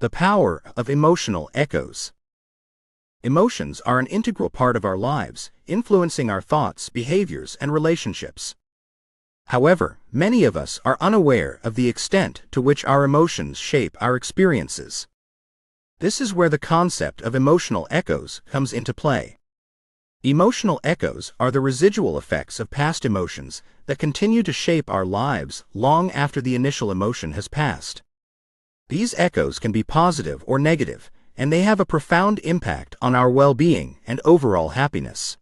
The power of emotional echoes. Emotions are an integral part of our lives, influencing our thoughts, behaviors, and relationships. However, many of us are unaware of the extent to which our emotions shape our experiences. This is where the concept of emotional echoes comes into play. Emotional echoes are the residual effects of past emotions that continue to shape our lives long after the initial emotion has passed. These echoes can be positive or negative, and they have a profound impact on our well-being and overall happiness.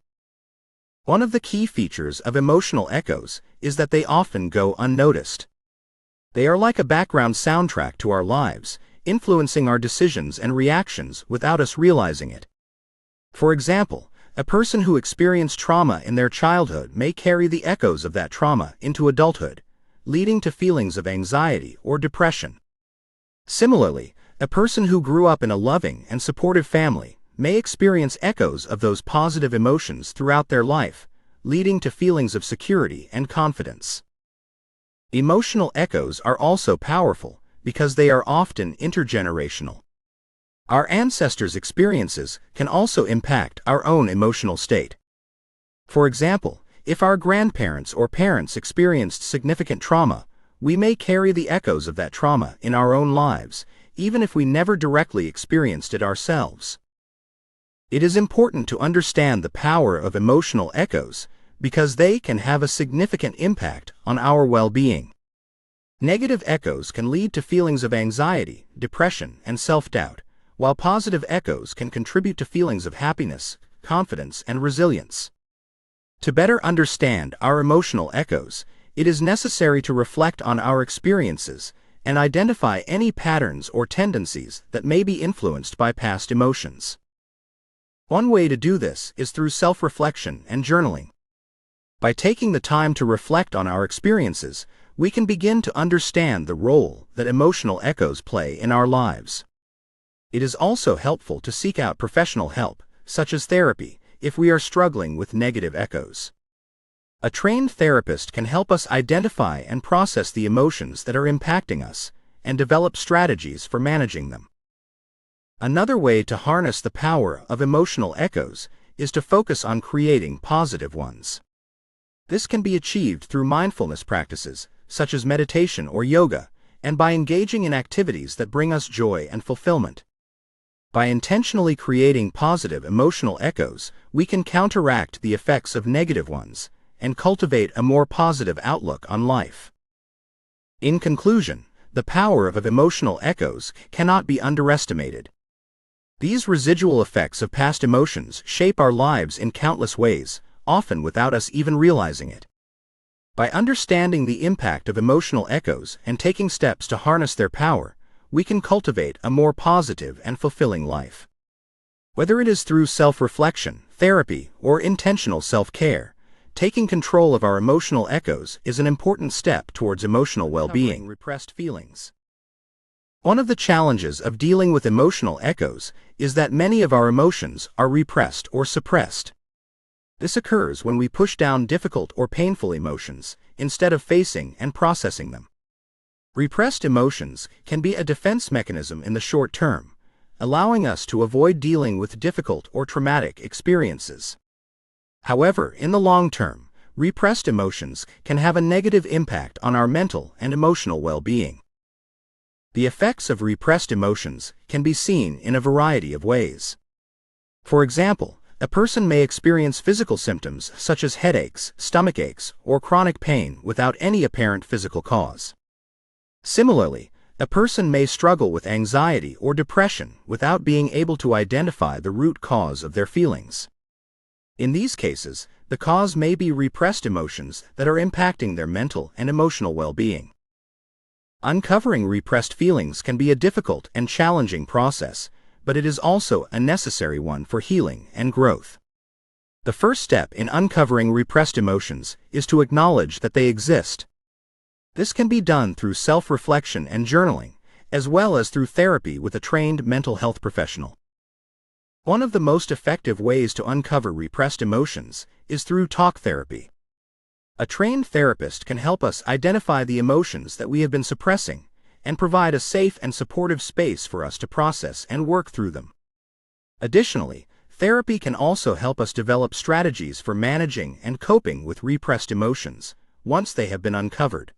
One of the key features of emotional echoes is that they often go unnoticed. They are like a background soundtrack to our lives, influencing our decisions and reactions without us realizing it. For example, a person who experienced trauma in their childhood may carry the echoes of that trauma into adulthood, leading to feelings of anxiety or depression. Similarly, a person who grew up in a loving and supportive family may experience echoes of those positive emotions throughout their life, leading to feelings of security and confidence. Emotional echoes are also powerful because they are often intergenerational. Our ancestors' experiences can also impact our own emotional state. For example, if our grandparents or parents experienced significant trauma, we may carry the echoes of that trauma in our own lives, even if we never directly experienced it ourselves. It is important to understand the power of emotional echoes because they can have a significant impact on our well-being. Negative echoes can lead to feelings of anxiety, depression, and self-doubt, while positive echoes can contribute to feelings of happiness, confidence, and resilience. To better understand our emotional echoes, it is necessary to reflect on our experiences and identify any patterns or tendencies that may be influenced by past emotions. One way to do this is through self-reflection and journaling. By taking the time to reflect on our experiences, we can begin to understand the role that emotional echoes play in our lives. It is also helpful to seek out professional help, such as therapy, if we are struggling with negative echoes. A trained therapist can help us identify and process the emotions that are impacting us and develop strategies for managing them. Another way to harness the power of emotional echoes is to focus on creating positive ones. This can be achieved through mindfulness practices, such as meditation or yoga, and by engaging in activities that bring us joy and fulfillment. By intentionally creating positive emotional echoes, we can counteract the effects of negative ones and cultivate a more positive outlook on life. In conclusion, the power of emotional echoes cannot be underestimated. These residual effects of past emotions shape our lives in countless ways, often without us even realizing it. By understanding the impact of emotional echoes and taking steps to harness their power, we can cultivate a more positive and fulfilling life. Whether it is through self-reflection, therapy, or intentional self-care, taking control of our emotional echoes is an important step towards emotional well-being. Repressed feelings. One of the challenges of dealing with emotional echoes is that many of our emotions are repressed or suppressed. This occurs when we push down difficult or painful emotions instead of facing and processing them. Repressed emotions can be a defense mechanism in the short term, allowing us to avoid dealing with difficult or traumatic experiences. However, in the long term, repressed emotions can have a negative impact on our mental and emotional well-being. The effects of repressed emotions can be seen in a variety of ways. For example, a person may experience physical symptoms such as headaches, stomach aches, or chronic pain without any apparent physical cause. Similarly, a person may struggle with anxiety or depression without being able to identify the root cause of their feelings. In these cases, the cause may be repressed emotions that are impacting their mental and emotional well-being. Uncovering repressed feelings can be a difficult and challenging process, but it is also a necessary one for healing and growth. The first step in uncovering repressed emotions is to acknowledge that they exist. This can be done through self-reflection and journaling, as well as through therapy with a trained mental health professional. One of the most effective ways to uncover repressed emotions is through talk therapy. A trained therapist can help us identify the emotions that we have been suppressing and provide a safe and supportive space for us to process and work through them. Additionally, therapy can also help us develop strategies for managing and coping with repressed emotions once they have been uncovered.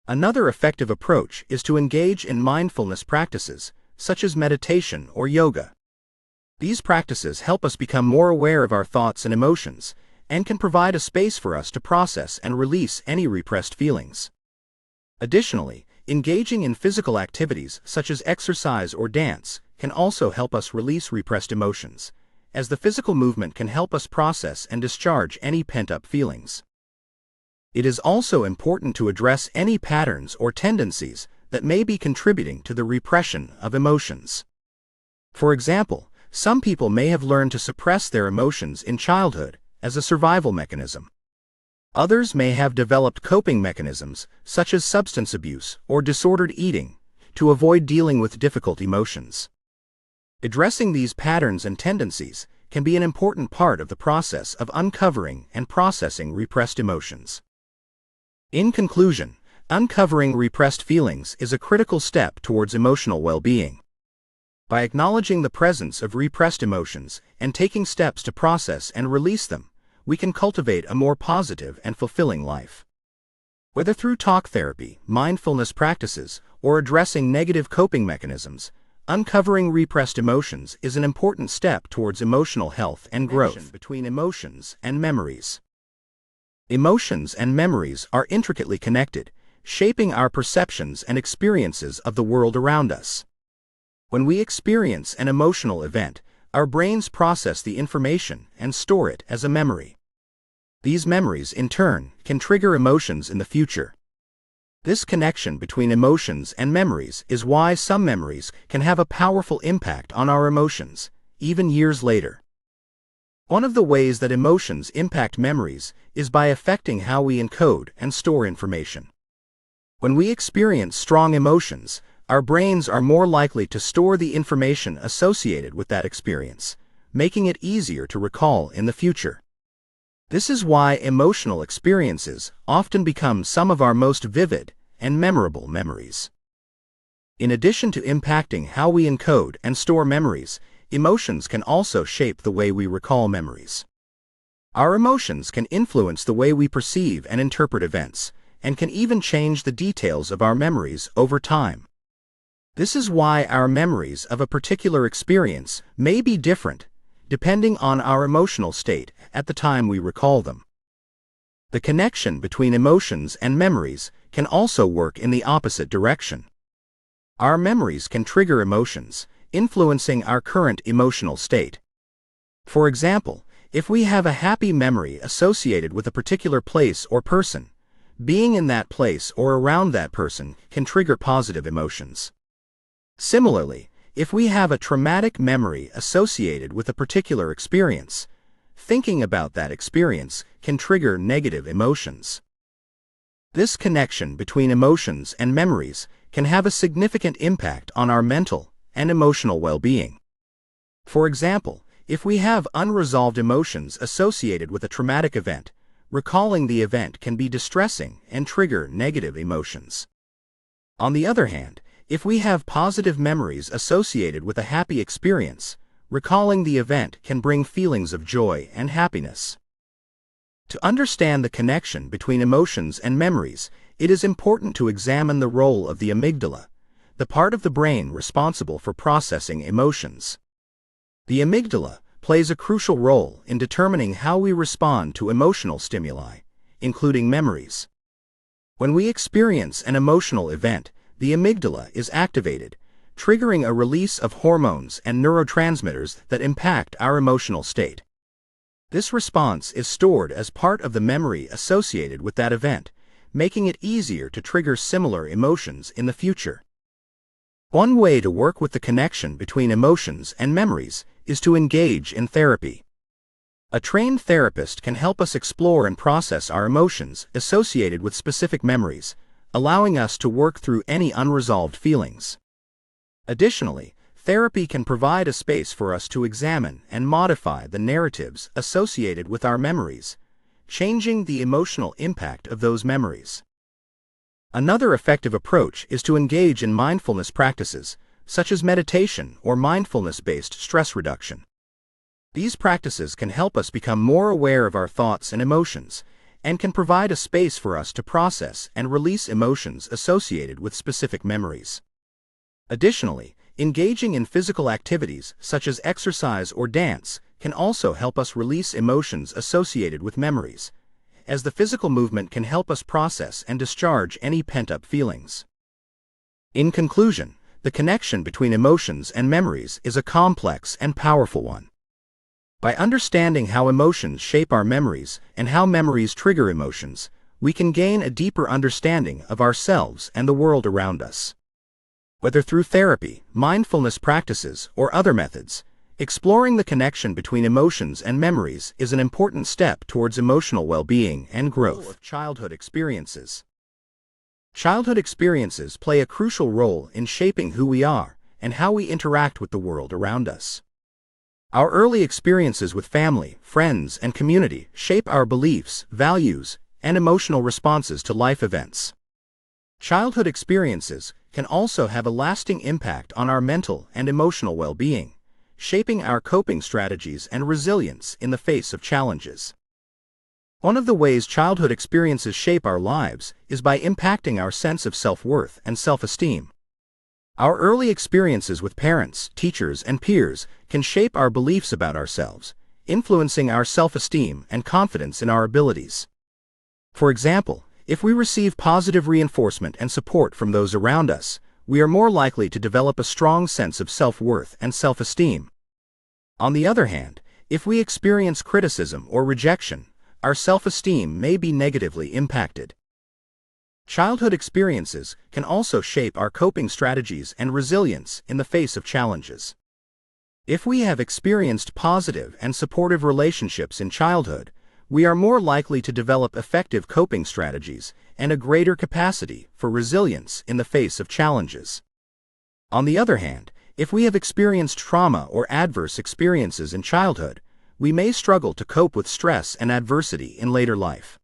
Another effective approach is to engage in mindfulness practices, such as meditation or yoga. These practices help us become more aware of our thoughts and emotions, and can provide a space for us to process and release any repressed feelings. Additionally, engaging in physical activities such as exercise or dance can also help us release repressed emotions, as the physical movement can help us process and discharge any pent-up feelings. It is also important to address any patterns or tendencies that may be contributing to the repression of emotions. For example, some people may have learned to suppress their emotions in childhood as a survival mechanism. Others may have developed coping mechanisms, such as substance abuse or disordered eating, to avoid dealing with difficult emotions. Addressing these patterns and tendencies can be an important part of the process of uncovering and processing repressed emotions. In conclusion, uncovering repressed feelings is a critical step towards emotional well-being. By acknowledging the presence of repressed emotions and taking steps to process and release them, we can cultivate a more positive and fulfilling life. Whether through talk therapy, mindfulness practices, or addressing negative coping mechanisms, uncovering repressed emotions is an important step towards emotional health and growth. Between emotions and memories. Emotions and memories are intricately connected, shaping our perceptions and experiences of the world around us. When we experience an emotional event, our brains process the information and store it as a memory. These memories, in turn, can trigger emotions in the future. This connection between emotions and memories is why some memories can have a powerful impact on our emotions, even years later. One of the ways that emotions impact memories is by affecting how we encode and store information. When we experience strong emotions, our brains are more likely to store the information associated with that experience, making it easier to recall in the future. This is why emotional experiences often become some of our most vivid and memorable memories. In addition to impacting how we encode and store memories, emotions can also shape the way we recall memories. Our emotions can influence the way we perceive and interpret events, and can even change the details of our memories over time. This is why our memories of a particular experience may be different, depending on our emotional state at the time we recall them. The connection between emotions and memories can also work in the opposite direction. Our memories can trigger emotions, influencing our current emotional state. For example, if we have a happy memory associated with a particular place or person, being in that place or around that person can trigger positive emotions. Similarly, if we have a traumatic memory associated with a particular experience, thinking about that experience can trigger negative emotions. This connection between emotions and memories can have a significant impact on our mental and emotional well-being. For example, if we have unresolved emotions associated with a traumatic event, recalling the event can be distressing and trigger negative emotions. On the other hand, if we have positive memories associated with a happy experience, recalling the event can bring feelings of joy and happiness. To understand the connection between emotions and memories, it is important to examine the role of the amygdala, the part of the brain responsible for processing emotions. The amygdala plays a crucial role in determining how we respond to emotional stimuli, including memories. When we experience an emotional event, the amygdala is activated, triggering a release of hormones and neurotransmitters that impact our emotional state. This response is stored as part of the memory associated with that event, making it easier to trigger similar emotions in the future. One way to work with the connection between emotions and memories is to engage in therapy. A trained therapist can help us explore and process our emotions associated with specific memories, allowing us to work through any unresolved feelings. Additionally, therapy can provide a space for us to examine and modify the narratives associated with our memories, changing the emotional impact of those memories. Another effective approach is to engage in mindfulness practices, such as meditation or mindfulness-based stress reduction. These practices can help us become more aware of our thoughts and emotions, and can provide a space for us to process and release emotions associated with specific memories. Additionally, engaging in physical activities such as exercise or dance can also help us release emotions associated with memories, as the physical movement can help us process and discharge any pent-up feelings. In conclusion, the connection between emotions and memories is a complex and powerful one. By understanding how emotions shape our memories and how memories trigger emotions, we can gain a deeper understanding of ourselves and the world around us. Whether through therapy, mindfulness practices, or other methods, exploring the connection between emotions and memories is an important step towards emotional well-being and growth. Of childhood experiences. Childhood experiences play a crucial role in shaping who we are and how we interact with the world around us. Our early experiences with family, friends, and community shape our beliefs, values, and emotional responses to life events. Childhood experiences can also have a lasting impact on our mental and emotional well-being, shaping our coping strategies and resilience in the face of challenges. One of the ways childhood experiences shape our lives is by impacting our sense of self-worth and self-esteem. Our early experiences with parents, teachers, and peers can shape our beliefs about ourselves, influencing our self-esteem and confidence in our abilities. For example, if we receive positive reinforcement and support from those around us, we are more likely to develop a strong sense of self-worth and self-esteem. On the other hand, if we experience criticism or rejection, our self-esteem may be negatively impacted. Childhood experiences can also shape our coping strategies and resilience in the face of challenges. If we have experienced positive and supportive relationships in childhood, we are more likely to develop effective coping strategies and a greater capacity for resilience in the face of challenges. On the other hand, if we have experienced trauma or adverse experiences in childhood, we may struggle to cope with stress and adversity in later life.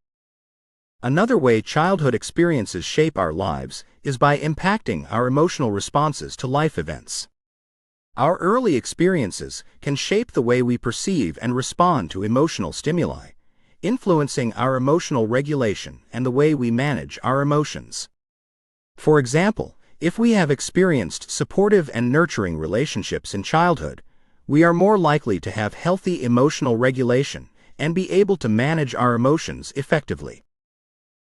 Another way childhood experiences shape our lives is by impacting our emotional responses to life events. Our early experiences can shape the way we perceive and respond to emotional stimuli, influencing our emotional regulation and the way we manage our emotions. For example, if we have experienced supportive and nurturing relationships in childhood, we are more likely to have healthy emotional regulation and be able to manage our emotions effectively.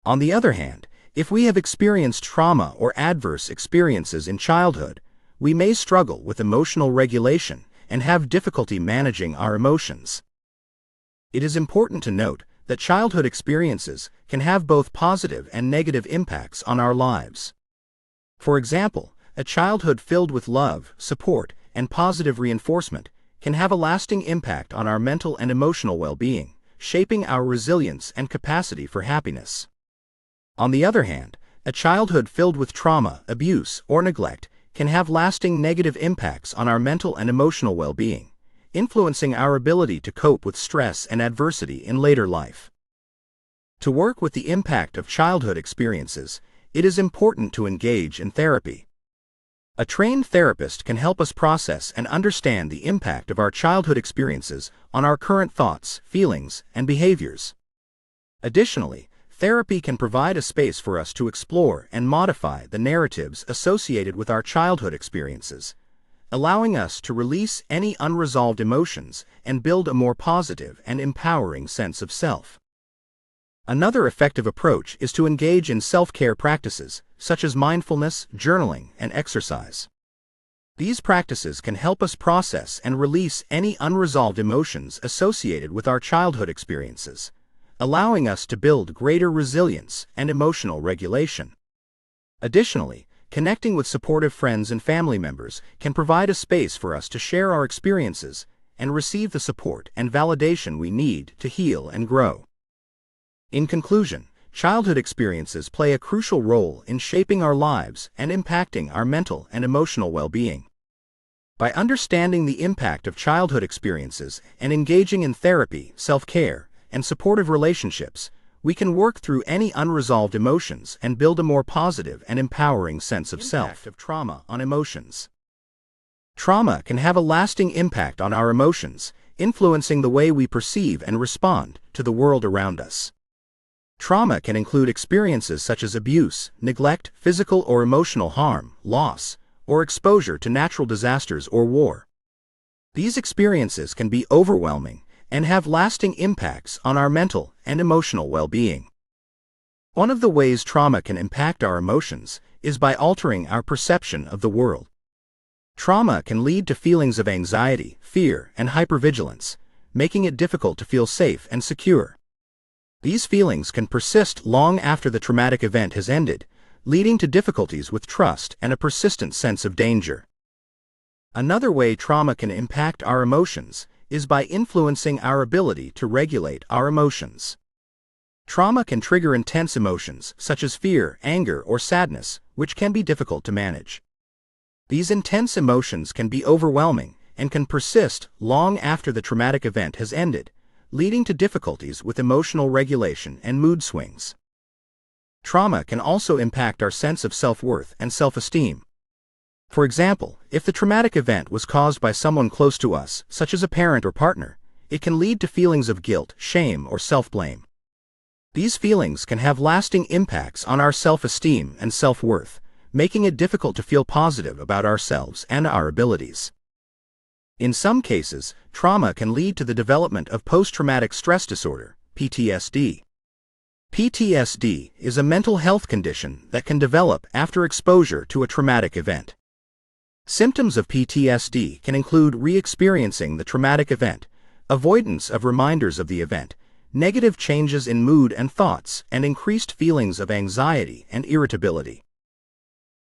On the other hand, if we have experienced trauma or adverse experiences in childhood, we may struggle with emotional regulation and have difficulty managing our emotions. It is important to note that childhood experiences can have both positive and negative impacts on our lives. For example, a childhood filled with love, support, and positive reinforcement can have a lasting impact on our mental and emotional well-being, shaping our resilience and capacity for happiness. On the other hand, a childhood filled with trauma, abuse, or neglect can have lasting negative impacts on our mental and emotional well-being, influencing our ability to cope with stress and adversity in later life. To work with the impact of childhood experiences, it is important to engage in therapy. A trained therapist can help us process and understand the impact of our childhood experiences on our current thoughts, feelings, and behaviors. Additionally, therapy can provide a space for us to explore and modify the narratives associated with our childhood experiences, allowing us to release any unresolved emotions and build a more positive and empowering sense of self. Another effective approach is to engage in self-care practices, such as mindfulness, journaling, and exercise. These practices can help us process and release any unresolved emotions associated with our childhood experiences, allowing us to build greater resilience and emotional regulation. Additionally, connecting with supportive friends and family members can provide a space for us to share our experiences and receive the support and validation we need to heal and grow. In conclusion, childhood experiences play a crucial role in shaping our lives and impacting our mental and emotional well-being. By understanding the impact of childhood experiences and engaging in therapy, self-care, and supportive relationships, we can work through any unresolved emotions and build a more positive and empowering sense of self. Impact of trauma on emotions. Trauma can have a lasting impact on our emotions, influencing the way we perceive and respond to the world around us. Trauma can include experiences such as abuse, neglect, physical or emotional harm, loss, or exposure to natural disasters or war. These experiences can be overwhelming and have lasting impacts on our mental and emotional well-being. One of the ways trauma can impact our emotions is by altering our perception of the world. Trauma can lead to feelings of anxiety, fear, and hypervigilance, making it difficult to feel safe and secure. These feelings can persist long after the traumatic event has ended, leading to difficulties with trust and a persistent sense of danger. Another way trauma can impact our emotions is by influencing our ability to regulate our emotions. Trauma can trigger intense emotions such as fear, anger, or sadness, which can be difficult to manage. These intense emotions can be overwhelming and can persist long after the traumatic event has ended, leading to difficulties with emotional regulation and mood swings. Trauma can also impact our sense of self-worth and self-esteem. For example, if the traumatic event was caused by someone close to us, such as a parent or partner, it can lead to feelings of guilt, shame, or self-blame. These feelings can have lasting impacts on our self-esteem and self-worth, making it difficult to feel positive about ourselves and our abilities. In some cases, trauma can lead to the development of post-traumatic stress disorder, PTSD. PTSD is a mental health condition that can develop after exposure to a traumatic event. Symptoms of PTSD can include re-experiencing the traumatic event, avoidance of reminders of the event, negative changes in mood and thoughts, and increased feelings of anxiety and irritability.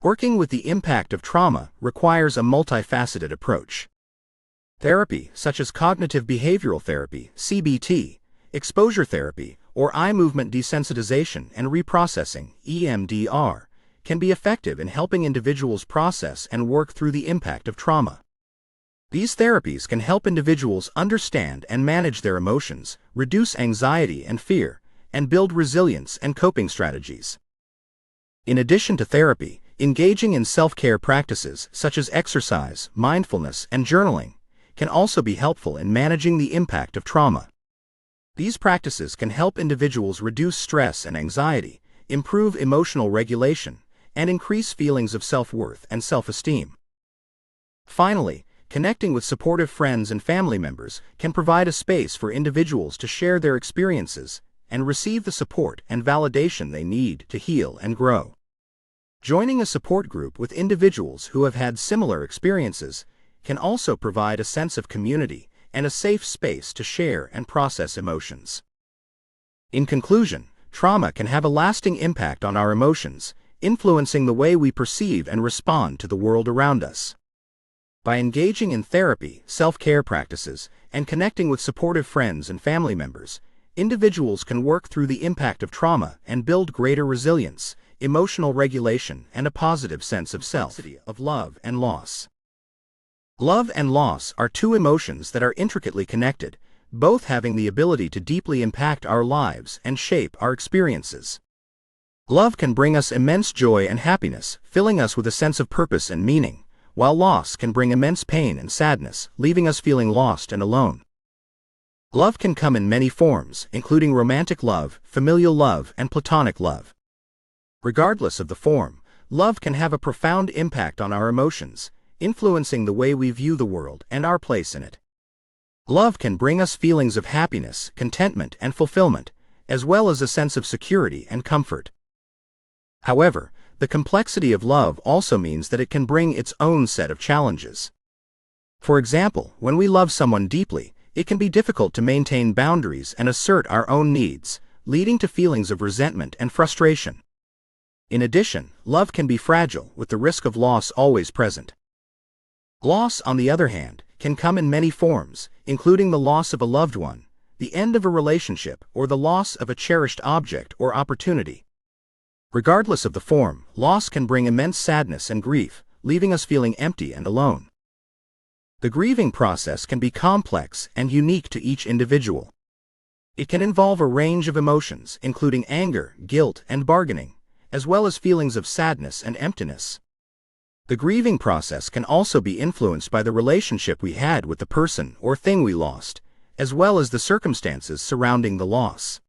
Working with the impact of trauma requires a multifaceted approach. Therapy, such as cognitive behavioral therapy, CBT, exposure therapy, or eye movement desensitization and reprocessing, EMDR, can be effective in helping individuals process and work through the impact of trauma. These therapies can help individuals understand and manage their emotions, reduce anxiety and fear, and build resilience and coping strategies. In addition to therapy, engaging in self-care practices such as exercise, mindfulness, and journaling can also be helpful in managing the impact of trauma. These practices can help individuals reduce stress and anxiety, improve emotional regulation, and increase feelings of self-worth and self-esteem. Finally, connecting with supportive friends and family members can provide a space for individuals to share their experiences and receive the support and validation they need to heal and grow. Joining a support group with individuals who have had similar experiences can also provide a sense of community and a safe space to share and process emotions. In conclusion, trauma can have a lasting impact on our emotions, influencing the way we perceive and respond to the world around us. By engaging in therapy, self-care practices, and connecting with supportive friends and family members, individuals can work through the impact of trauma and build greater resilience, emotional regulation, and a positive sense of self, of love and loss. Love and loss are two emotions that are intricately connected, both having the ability to deeply impact our lives and shape our experiences. Love can bring us immense joy and happiness, filling us with a sense of purpose and meaning, while loss can bring immense pain and sadness, leaving us feeling lost and alone. Love can come in many forms, including romantic love, familial love, and platonic love. Regardless of the form, love can have a profound impact on our emotions, influencing the way we view the world and our place in it. Love can bring us feelings of happiness, contentment, and fulfillment, as well as a sense of security and comfort. However, the complexity of love also means that it can bring its own set of challenges. For example, when we love someone deeply, it can be difficult to maintain boundaries and assert our own needs, leading to feelings of resentment and frustration. In addition, love can be fragile, with the risk of loss always present. Loss, on the other hand, can come in many forms, including the loss of a loved one, the end of a relationship, or the loss of a cherished object or opportunity. Regardless of the form, loss can bring immense sadness and grief, leaving us feeling empty and alone. The grieving process can be complex and unique to each individual. It can involve a range of emotions, including anger, guilt, and bargaining, as well as feelings of sadness and emptiness. The grieving process can also be influenced by the relationship we had with the person or thing we lost, as well as the circumstances surrounding the loss.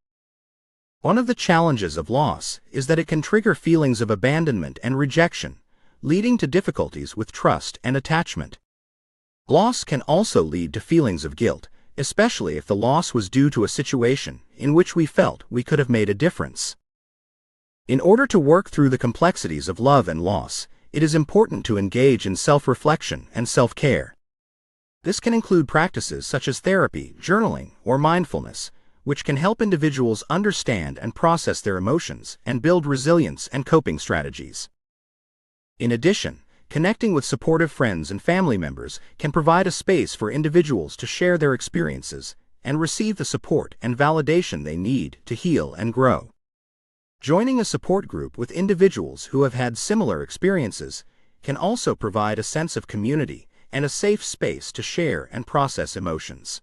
One of the challenges of loss is that it can trigger feelings of abandonment and rejection, leading to difficulties with trust and attachment. Loss can also lead to feelings of guilt, especially if the loss was due to a situation in which we felt we could have made a difference. In order to work through the complexities of love and loss, it is important to engage in self-reflection and self-care. This can include practices such as therapy, journaling, or mindfulness, which can help individuals understand and process their emotions and build resilience and coping strategies. In addition, connecting with supportive friends and family members can provide a space for individuals to share their experiences and receive the support and validation they need to heal and grow. Joining a support group with individuals who have had similar experiences can also provide a sense of community and a safe space to share and process emotions.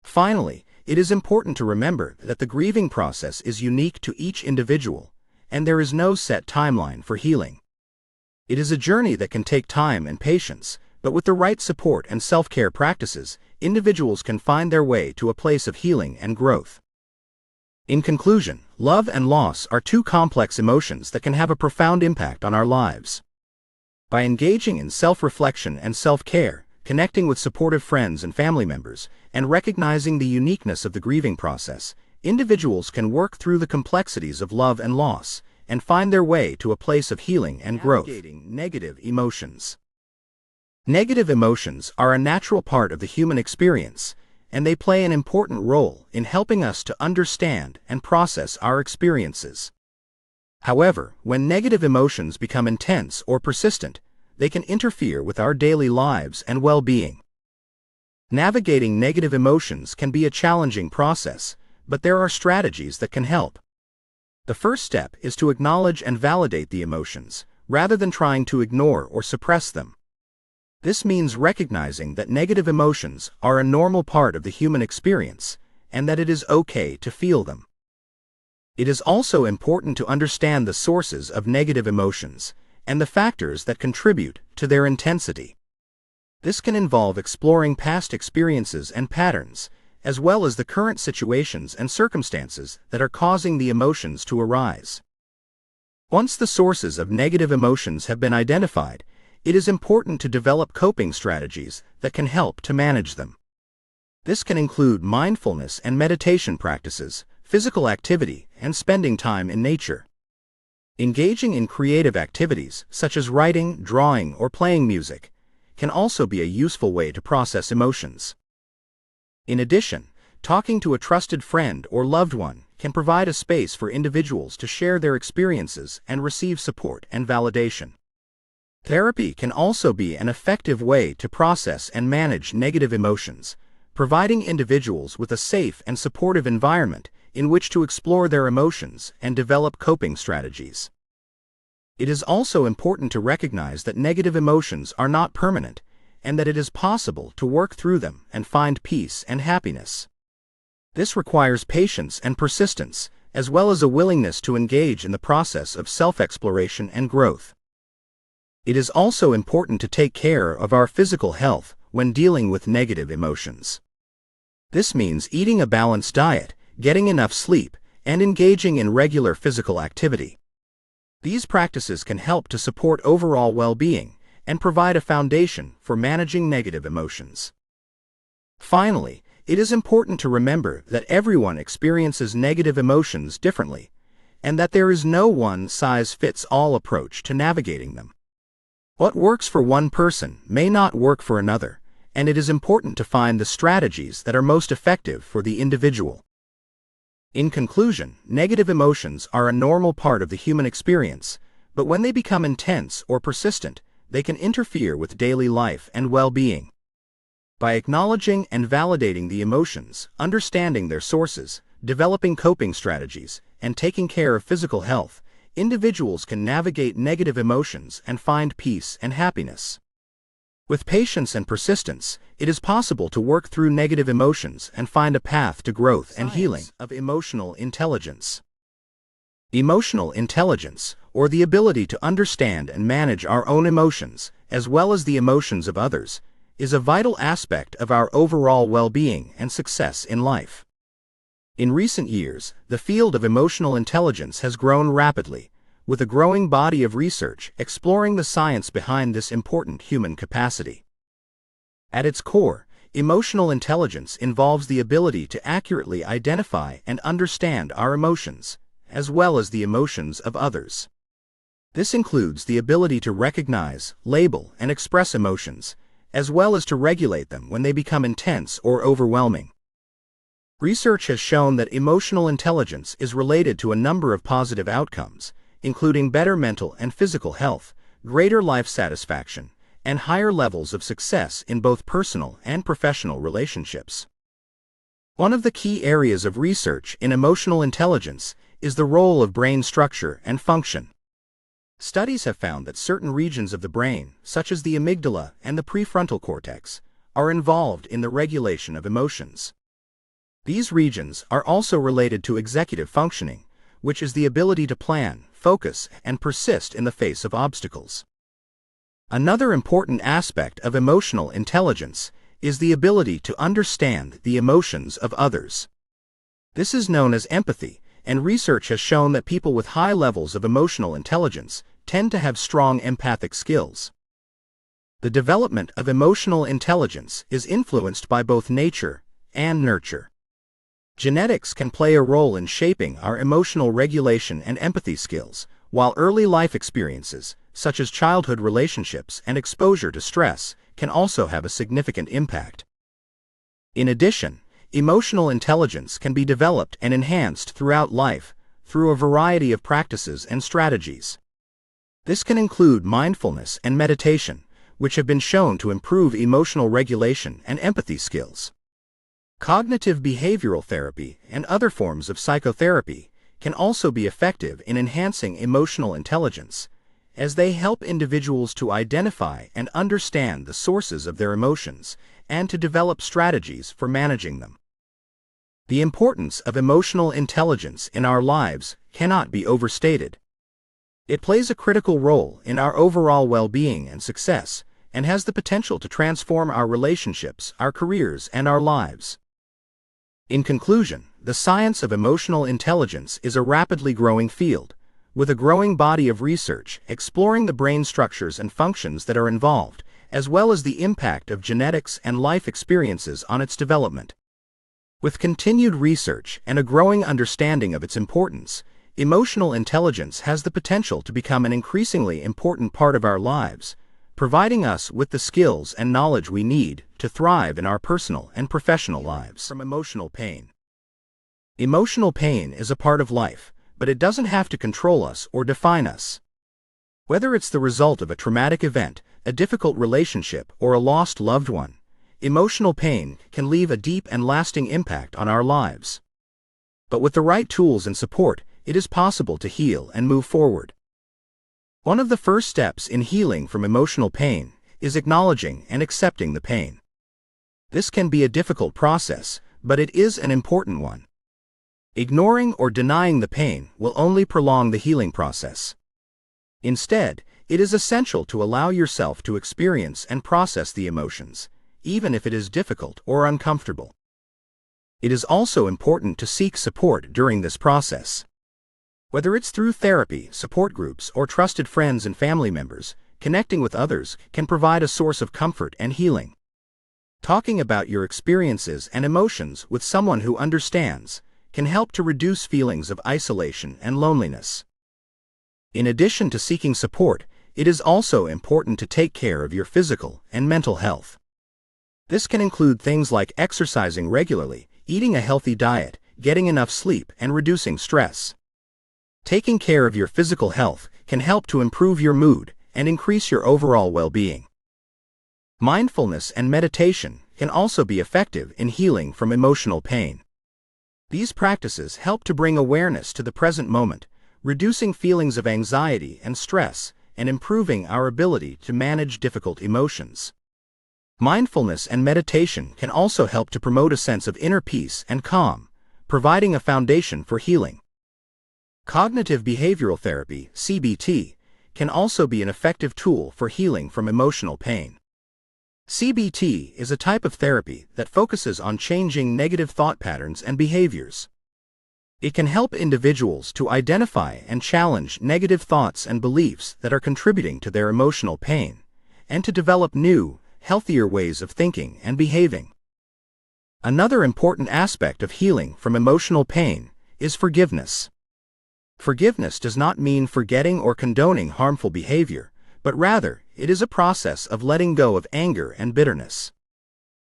Finally, it is important to remember that the grieving process is unique to each individual, and there is no set timeline for healing. It is a journey that can take time and patience, but with the right support and self-care practices, individuals can find their way to a place of healing and growth. In conclusion, love and loss are two complex emotions that can have a profound impact on our lives. By engaging in self-reflection and self-care, connecting with supportive friends and family members, and recognizing the uniqueness of the grieving process, individuals can work through the complexities of love and loss and find their way to a place of healing and growth. Navigating negative emotions. Negative emotions are a natural part of the human experience, and they play an important role in helping us to understand and process our experiences. However, when negative emotions become intense or persistent, they can interfere with our daily lives and well-being. Navigating negative emotions can be a challenging process, but there are strategies that can help. The first step is to acknowledge and validate the emotions, rather than trying to ignore or suppress them. This means recognizing that negative emotions are a normal part of the human experience, and that it is okay to feel them. It is also important to understand the sources of negative emotions and the factors that contribute to their intensity. This can involve exploring past experiences and patterns, as well as the current situations and circumstances that are causing the emotions to arise. Once the sources of negative emotions have been identified, it is important to develop coping strategies that can help to manage them. This can include mindfulness and meditation practices, physical activity, and spending time in nature. Engaging in creative activities, such as writing, drawing, or playing music, can also be a useful way to process emotions. In addition, talking to a trusted friend or loved one can provide a space for individuals to share their experiences and receive support and validation. Therapy can also be an effective way to process and manage negative emotions, providing individuals with a safe and supportive environment in which to explore their emotions and develop coping strategies. It is also important to recognize that negative emotions are not permanent, and that it is possible to work through them and find peace and happiness. This requires patience and persistence, as well as a willingness to engage in the process of self-exploration and growth. It is also important to take care of our physical health when dealing with negative emotions. This means eating a balanced diet, getting enough sleep, and engaging in regular physical activity. These practices can help to support overall well-being and provide a foundation for managing negative emotions. Finally, it is important to remember that everyone experiences negative emotions differently, and that there is no one-size-fits-all approach to navigating them. What works for one person may not work for another, and it is important to find the strategies that are most effective for the individual. In conclusion, negative emotions are a normal part of the human experience, but when they become intense or persistent, they can interfere with daily life and well-being. By acknowledging and validating the emotions, understanding their sources, developing coping strategies, and taking care of physical health, individuals can navigate negative emotions and find peace and happiness. With patience and persistence, it is possible to work through negative emotions and find a path to growth and healing. Of emotional intelligence. Emotional intelligence, or the ability to understand and manage our own emotions, as well as the emotions of others, is a vital aspect of our overall well-being and success in life. In recent years, the field of emotional intelligence has grown rapidly, with a growing body of research exploring the science behind this important human capacity. At its core, emotional intelligence involves the ability to accurately identify and understand our emotions, as well as the emotions of others. This includes the ability to recognize, label, and express emotions, as well as to regulate them when they become intense or overwhelming. Research has shown that emotional intelligence is related to a number of positive outcomes, including better mental and physical health, greater life satisfaction, and higher levels of success in both personal and professional relationships. One of the key areas of research in emotional intelligence is the role of brain structure and function. Studies have found that certain regions of the brain, such as the amygdala and the prefrontal cortex, are involved in the regulation of emotions. These regions are also related to executive functioning, which is the ability to plan, focus, and persist in the face of obstacles. Another important aspect of emotional intelligence is the ability to understand the emotions of others. This is known as empathy, and research has shown that people with high levels of emotional intelligence tend to have strong empathic skills. The development of emotional intelligence is influenced by both nature and nurture. Genetics can play a role in shaping our emotional regulation and empathy skills, while early life experiences, such as childhood relationships and exposure to stress, can also have a significant impact. In addition, emotional intelligence can be developed and enhanced throughout life through a variety of practices and strategies. This can include mindfulness and meditation, which have been shown to improve emotional regulation and empathy skills. Cognitive behavioral therapy and other forms of psychotherapy can also be effective in enhancing emotional intelligence, as they help individuals to identify and understand the sources of their emotions and to develop strategies for managing them. The importance of emotional intelligence in our lives cannot be overstated. It plays a critical role in our overall well-being and success, and has the potential to transform our relationships, our careers, and our lives. In conclusion, the science of emotional intelligence is a rapidly growing field, with a growing body of research exploring the brain structures and functions that are involved, as well as the impact of genetics and life experiences on its development. With continued research and a growing understanding of its importance, emotional intelligence has the potential to become an increasingly important part of our lives, providing us with the skills and knowledge we need to thrive in our personal and professional lives. From emotional pain. Emotional pain is a part of life, but it doesn't have to control us or define us. Whether it's the result of a traumatic event, a difficult relationship, or a lost loved one, emotional pain can leave a deep and lasting impact on our lives. But with the right tools and support, it is possible to heal and move forward. One of the first steps in healing from emotional pain is acknowledging and accepting the pain. This can be a difficult process, but it is an important one. Ignoring or denying the pain will only prolong the healing process. Instead, it is essential to allow yourself to experience and process the emotions, even if it is difficult or uncomfortable. It is also important to seek support during this process. Whether it's through therapy, support groups, or trusted friends and family members, connecting with others can provide a source of comfort and healing. Talking about your experiences and emotions with someone who understands can help to reduce feelings of isolation and loneliness. In addition to seeking support, it is also important to take care of your physical and mental health. This can include things like exercising regularly, eating a healthy diet, getting enough sleep, and reducing stress. Taking care of your physical health can help to improve your mood and increase your overall well-being. Mindfulness and meditation can also be effective in healing from emotional pain. These practices help to bring awareness to the present moment, reducing feelings of anxiety and stress, and improving our ability to manage difficult emotions. Mindfulness and meditation can also help to promote a sense of inner peace and calm, providing a foundation for healing. Cognitive behavioral therapy, CBT, can also be an effective tool for healing from emotional pain. CBT is a type of therapy that focuses on changing negative thought patterns and behaviors. It can help individuals to identify and challenge negative thoughts and beliefs that are contributing to their emotional pain, and to develop new, healthier ways of thinking and behaving. Another important aspect of healing from emotional pain is forgiveness. Forgiveness does not mean forgetting or condoning harmful behavior, but rather, it is a process of letting go of anger and bitterness.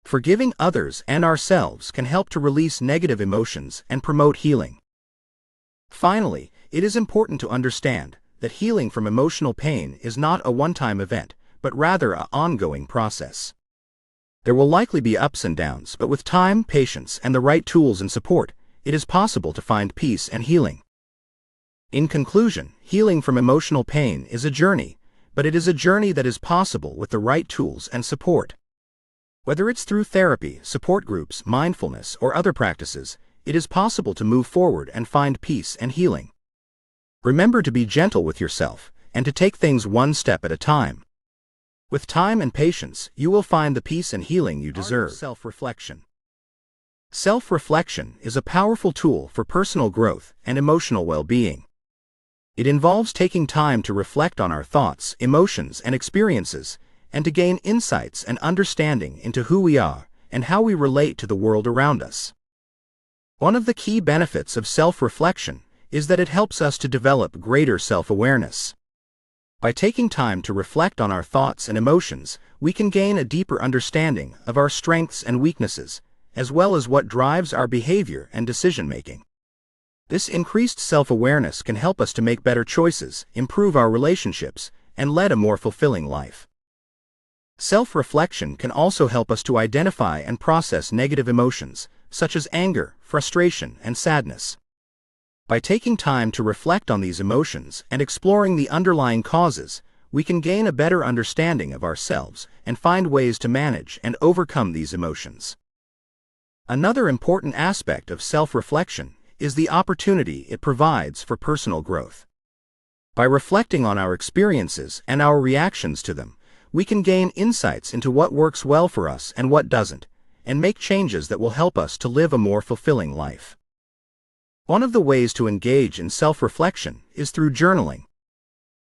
Forgiving others and ourselves can help to release negative emotions and promote healing. Finally, it is important to understand that healing from emotional pain is not a one-time event, but rather an ongoing process. There will likely be ups and downs, but with time, patience, and the right tools and support, it is possible to find peace and healing. In conclusion, healing from emotional pain is a journey, but it is a journey that is possible with the right tools and support. Whether it's through therapy, support groups, mindfulness, or other practices, it is possible to move forward and find peace and healing. Remember to be gentle with yourself, and to take things one step at a time. With time and patience, you will find the peace and healing you deserve. Self-reflection. Self-reflection is a powerful tool for personal growth and emotional well-being. It involves taking time to reflect on our thoughts, emotions, and experiences, and to gain insights and understanding into who we are and how we relate to the world around us. One of the key benefits of self-reflection is that it helps us to develop greater self-awareness. By taking time to reflect on our thoughts and emotions, we can gain a deeper understanding of our strengths and weaknesses, as well as what drives our behavior and decision-making. This increased self-awareness can help us to make better choices, improve our relationships, and lead a more fulfilling life. Self-reflection can also help us to identify and process negative emotions, such as anger, frustration, and sadness. By taking time to reflect on these emotions and exploring the underlying causes, we can gain a better understanding of ourselves and find ways to manage and overcome these emotions. Another important aspect of self-reflection is the opportunity it provides for personal growth. By reflecting on our experiences and our reactions to them, we can gain insights into what works well for us and what doesn't, and make changes that will help us to live a more fulfilling life. One of the ways to engage in self-reflection is through journaling.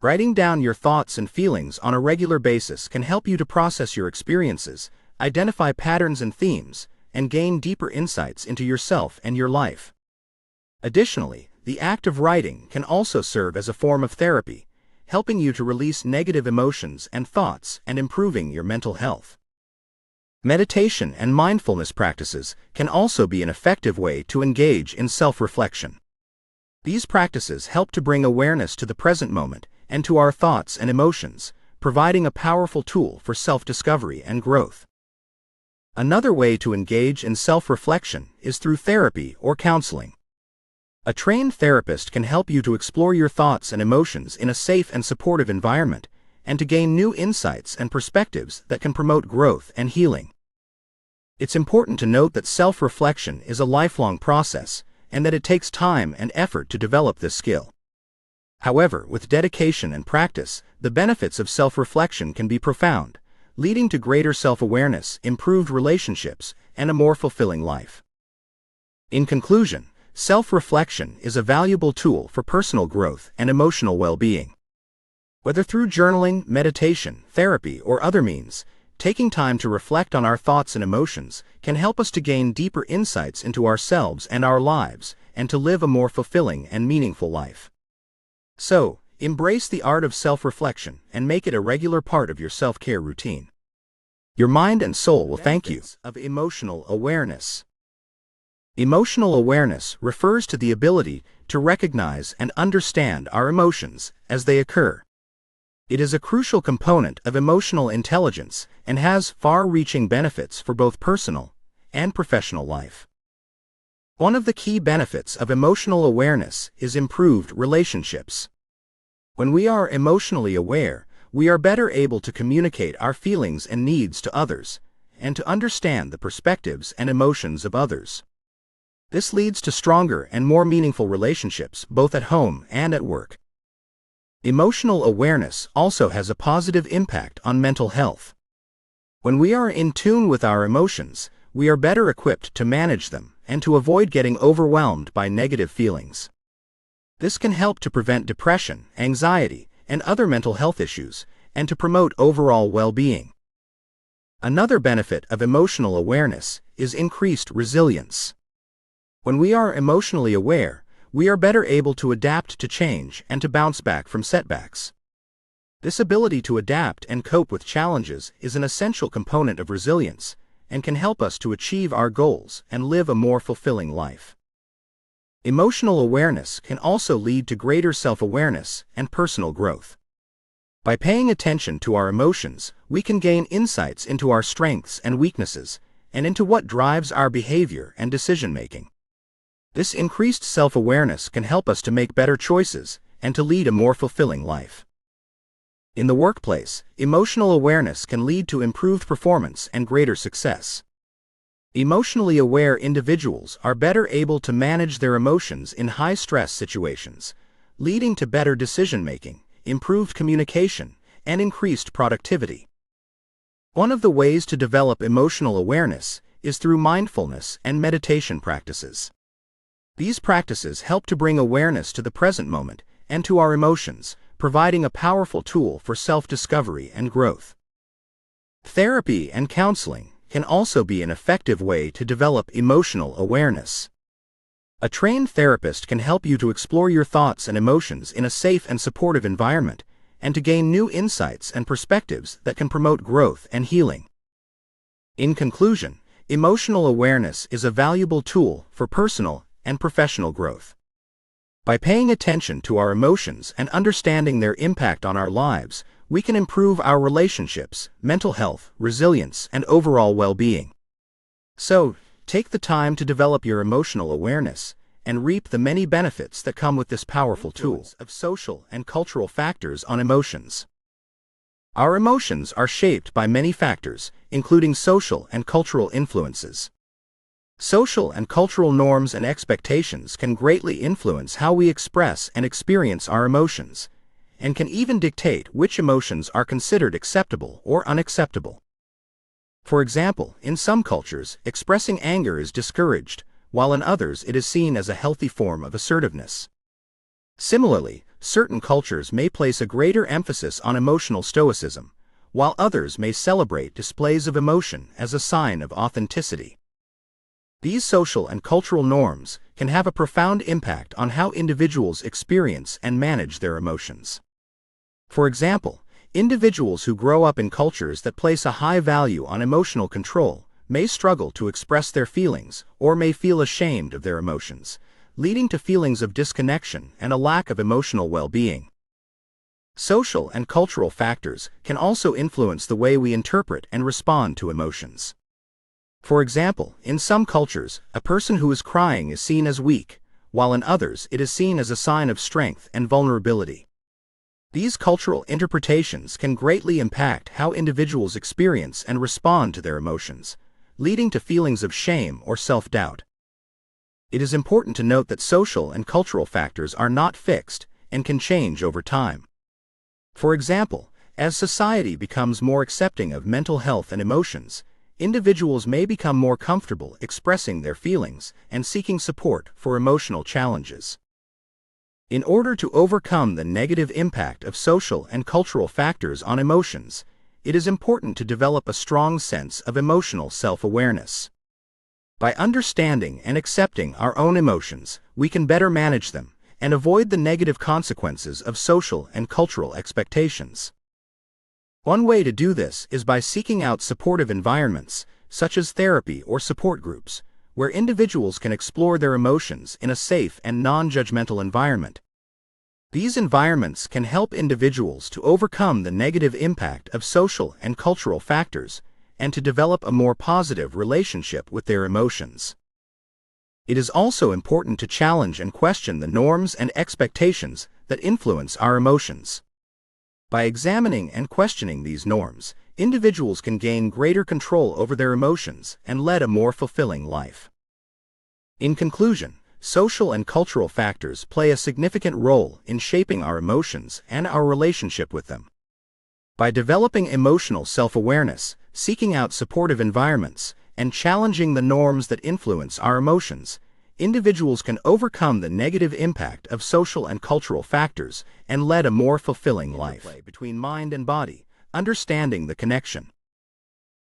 Writing down your thoughts and feelings on a regular basis can help you to process your experiences, identify patterns and themes, and gain deeper insights into yourself and your life. Additionally, the act of writing can also serve as a form of therapy, helping you to release negative emotions and thoughts and improving your mental health. Meditation and mindfulness practices can also be an effective way to engage in self-reflection. These practices help to bring awareness to the present moment and to our thoughts and emotions, providing a powerful tool for self-discovery and growth. Another way to engage in self-reflection is through therapy or counseling. A trained therapist can help you to explore your thoughts and emotions in a safe and supportive environment, and to gain new insights and perspectives that can promote growth and healing. It's important to note that self-reflection is a lifelong process, and that it takes time and effort to develop this skill. However, with dedication and practice, the benefits of self-reflection can be profound, leading to greater self-awareness, improved relationships, and a more fulfilling life. In conclusion, self-reflection is a valuable tool for personal growth and emotional well-being. Whether through journaling, meditation, therapy, or other means, taking time to reflect on our thoughts and emotions can help us to gain deeper insights into ourselves and our lives, and to live a more fulfilling and meaningful life. So, embrace the art of self-reflection and make it a regular part of your self-care routine. Your mind and soul will thank you. Of emotional awareness. Emotional awareness refers to the ability to recognize and understand our emotions as they occur. It is a crucial component of emotional intelligence and has far-reaching benefits for both personal and professional life. One of the key benefits of emotional awareness is improved relationships. When we are emotionally aware, we are better able to communicate our feelings and needs to others, and to understand the perspectives and emotions of others. This leads to stronger and more meaningful relationships both at home and at work. Emotional awareness also has a positive impact on mental health. When we are in tune with our emotions, we are better equipped to manage them and to avoid getting overwhelmed by negative feelings. This can help to prevent depression, anxiety, and other mental health issues, and to promote overall well-being. Another benefit of emotional awareness is increased resilience. When we are emotionally aware, we are better able to adapt to change and to bounce back from setbacks. This ability to adapt and cope with challenges is an essential component of resilience and can help us to achieve our goals and live a more fulfilling life. Emotional awareness can also lead to greater self-awareness and personal growth. By paying attention to our emotions, we can gain insights into our strengths and weaknesses, and into what drives our behavior and decision-making. This increased self-awareness can help us to make better choices and to lead a more fulfilling life. In the workplace, emotional awareness can lead to improved performance and greater success. Emotionally aware individuals are better able to manage their emotions in high-stress situations, leading to better decision-making, improved communication, and increased productivity. One of the ways to develop emotional awareness is through mindfulness and meditation practices. These practices help to bring awareness to the present moment and to our emotions, providing a powerful tool for self-discovery and growth. Therapy and counseling can also be an effective way to develop emotional awareness. A trained therapist can help you to explore your thoughts and emotions in a safe and supportive environment, and to gain new insights and perspectives that can promote growth and healing. In conclusion, emotional awareness is a valuable tool for personal and professional growth. By paying attention to our emotions and understanding their impact on our lives, we can improve our relationships, mental health, resilience, and overall well-being. So, take the time to develop your emotional awareness and reap the many benefits that come with this powerful tool of social and cultural factors on emotions. Our emotions are shaped by many factors, including social and cultural influences. Social and cultural norms and expectations can greatly influence how we express and experience our emotions, and can even dictate which emotions are considered acceptable or unacceptable. For example, in some cultures, expressing anger is discouraged, while in others it is seen as a healthy form of assertiveness. Similarly, certain cultures may place a greater emphasis on emotional stoicism, while others may celebrate displays of emotion as a sign of authenticity. These social and cultural norms can have a profound impact on how individuals experience and manage their emotions. For example, individuals who grow up in cultures that place a high value on emotional control may struggle to express their feelings or may feel ashamed of their emotions, leading to feelings of disconnection and a lack of emotional well-being. Social and cultural factors can also influence the way we interpret and respond to emotions. For example, in some cultures, a person who is crying is seen as weak, while in others it is seen as a sign of strength and vulnerability. These cultural interpretations can greatly impact how individuals experience and respond to their emotions, leading to feelings of shame or self-doubt. It is important to note that social and cultural factors are not fixed and can change over time. For example, as society becomes more accepting of mental health and emotions, individuals may become more comfortable expressing their feelings and seeking support for emotional challenges. In order to overcome the negative impact of social and cultural factors on emotions, it is important to develop a strong sense of emotional self-awareness. By understanding and accepting our own emotions, we can better manage them and avoid the negative consequences of social and cultural expectations. One way to do this is by seeking out supportive environments, such as therapy or support groups, where individuals can explore their emotions in a safe and non-judgmental environment. These environments can help individuals to overcome the negative impact of social and cultural factors and to develop a more positive relationship with their emotions. It is also important to challenge and question the norms and expectations that influence our emotions. By examining and questioning these norms, individuals can gain greater control over their emotions and lead a more fulfilling life. In conclusion, social and cultural factors play a significant role in shaping our emotions and our relationship with them. By developing emotional self-awareness, seeking out supportive environments, and challenging the norms that influence our emotions, individuals can overcome the negative impact of social and cultural factors and lead a more fulfilling life. Between mind and body, understanding the connection.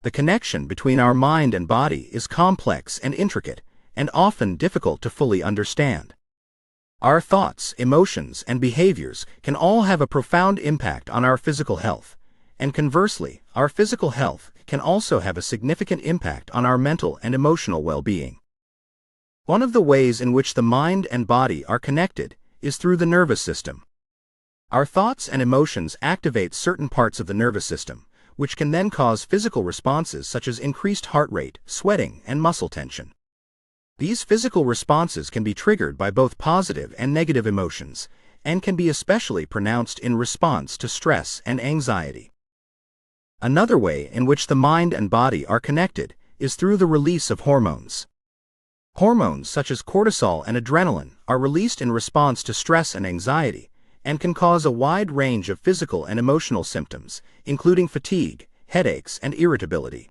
The connection between our mind and body is complex and intricate, and often difficult to fully understand. Our thoughts, emotions, and behaviors can all have a profound impact on our physical health, and conversely, our physical health can also have a significant impact on our mental and emotional well-being. One of the ways in which the mind and body are connected is through the nervous system. Our thoughts and emotions activate certain parts of the nervous system, which can then cause physical responses such as increased heart rate, sweating, and muscle tension. These physical responses can be triggered by both positive and negative emotions, and can be especially pronounced in response to stress and anxiety. Another way in which the mind and body are connected is through the release of hormones. Hormones such as cortisol and adrenaline are released in response to stress and anxiety, and can cause a wide range of physical and emotional symptoms, including fatigue, headaches, and irritability.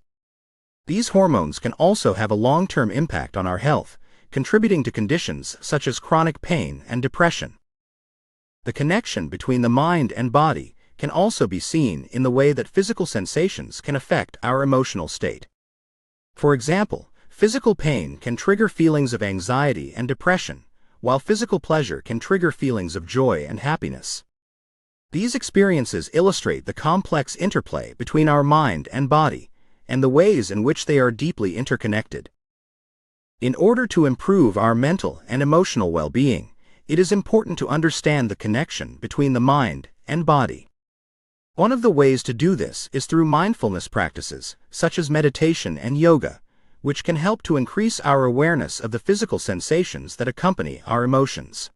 These hormones can also have a long-term impact on our health, contributing to conditions such as chronic pain and depression. The connection between the mind and body can also be seen in the way that physical sensations can affect our emotional state. For example, physical pain can trigger feelings of anxiety and depression, while physical pleasure can trigger feelings of joy and happiness. These experiences illustrate the complex interplay between our mind and body, and the ways in which they are deeply interconnected. In order to improve our mental and emotional well-being, it is important to understand the connection between the mind and body. One of the ways to do this is through mindfulness practices, such as meditation and yoga, which can help to increase our awareness of the physical sensations that accompany our emotions.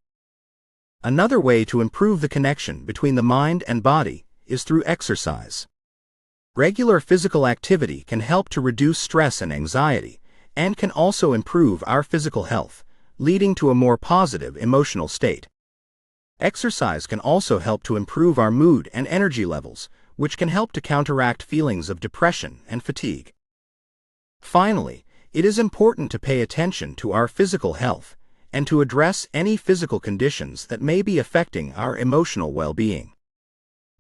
Another way to improve the connection between the mind and body is through exercise. Regular physical activity can help to reduce stress and anxiety, and can also improve our physical health, leading to a more positive emotional state. Exercise can also help to improve our mood and energy levels, which can help to counteract feelings of depression and fatigue. Finally, it is important to pay attention to our physical health and to address any physical conditions that may be affecting our emotional well-being.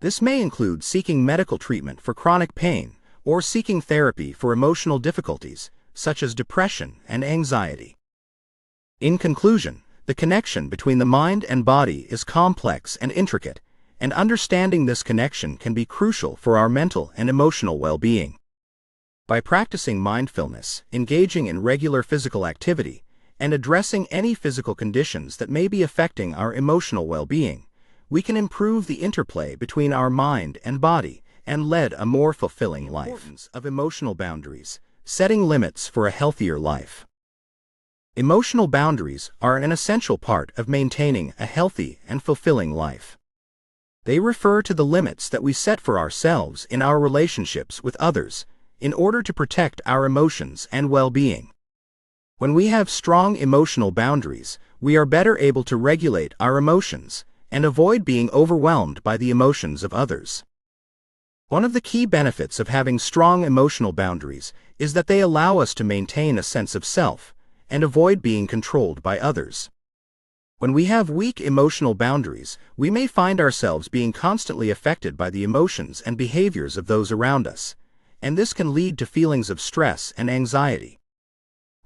This may include seeking medical treatment for chronic pain or seeking therapy for emotional difficulties, such as depression and anxiety. In conclusion, the connection between the mind and body is complex and intricate, and understanding this connection can be crucial for our mental and emotional well-being. By practicing mindfulness, engaging in regular physical activity, and addressing any physical conditions that may be affecting our emotional well-being, we can improve the interplay between our mind and body and lead a more fulfilling life. The importance of emotional boundaries, setting limits for a healthier life. Emotional boundaries are an essential part of maintaining a healthy and fulfilling life. They refer to the limits that we set for ourselves in our relationships with others in order to protect our emotions and well-being. When we have strong emotional boundaries, we are better able to regulate our emotions and avoid being overwhelmed by the emotions of others. One of the key benefits of having strong emotional boundaries is that they allow us to maintain a sense of self and avoid being controlled by others. When we have weak emotional boundaries, we may find ourselves being constantly affected by the emotions and behaviors of those around us, and this can lead to feelings of stress and anxiety.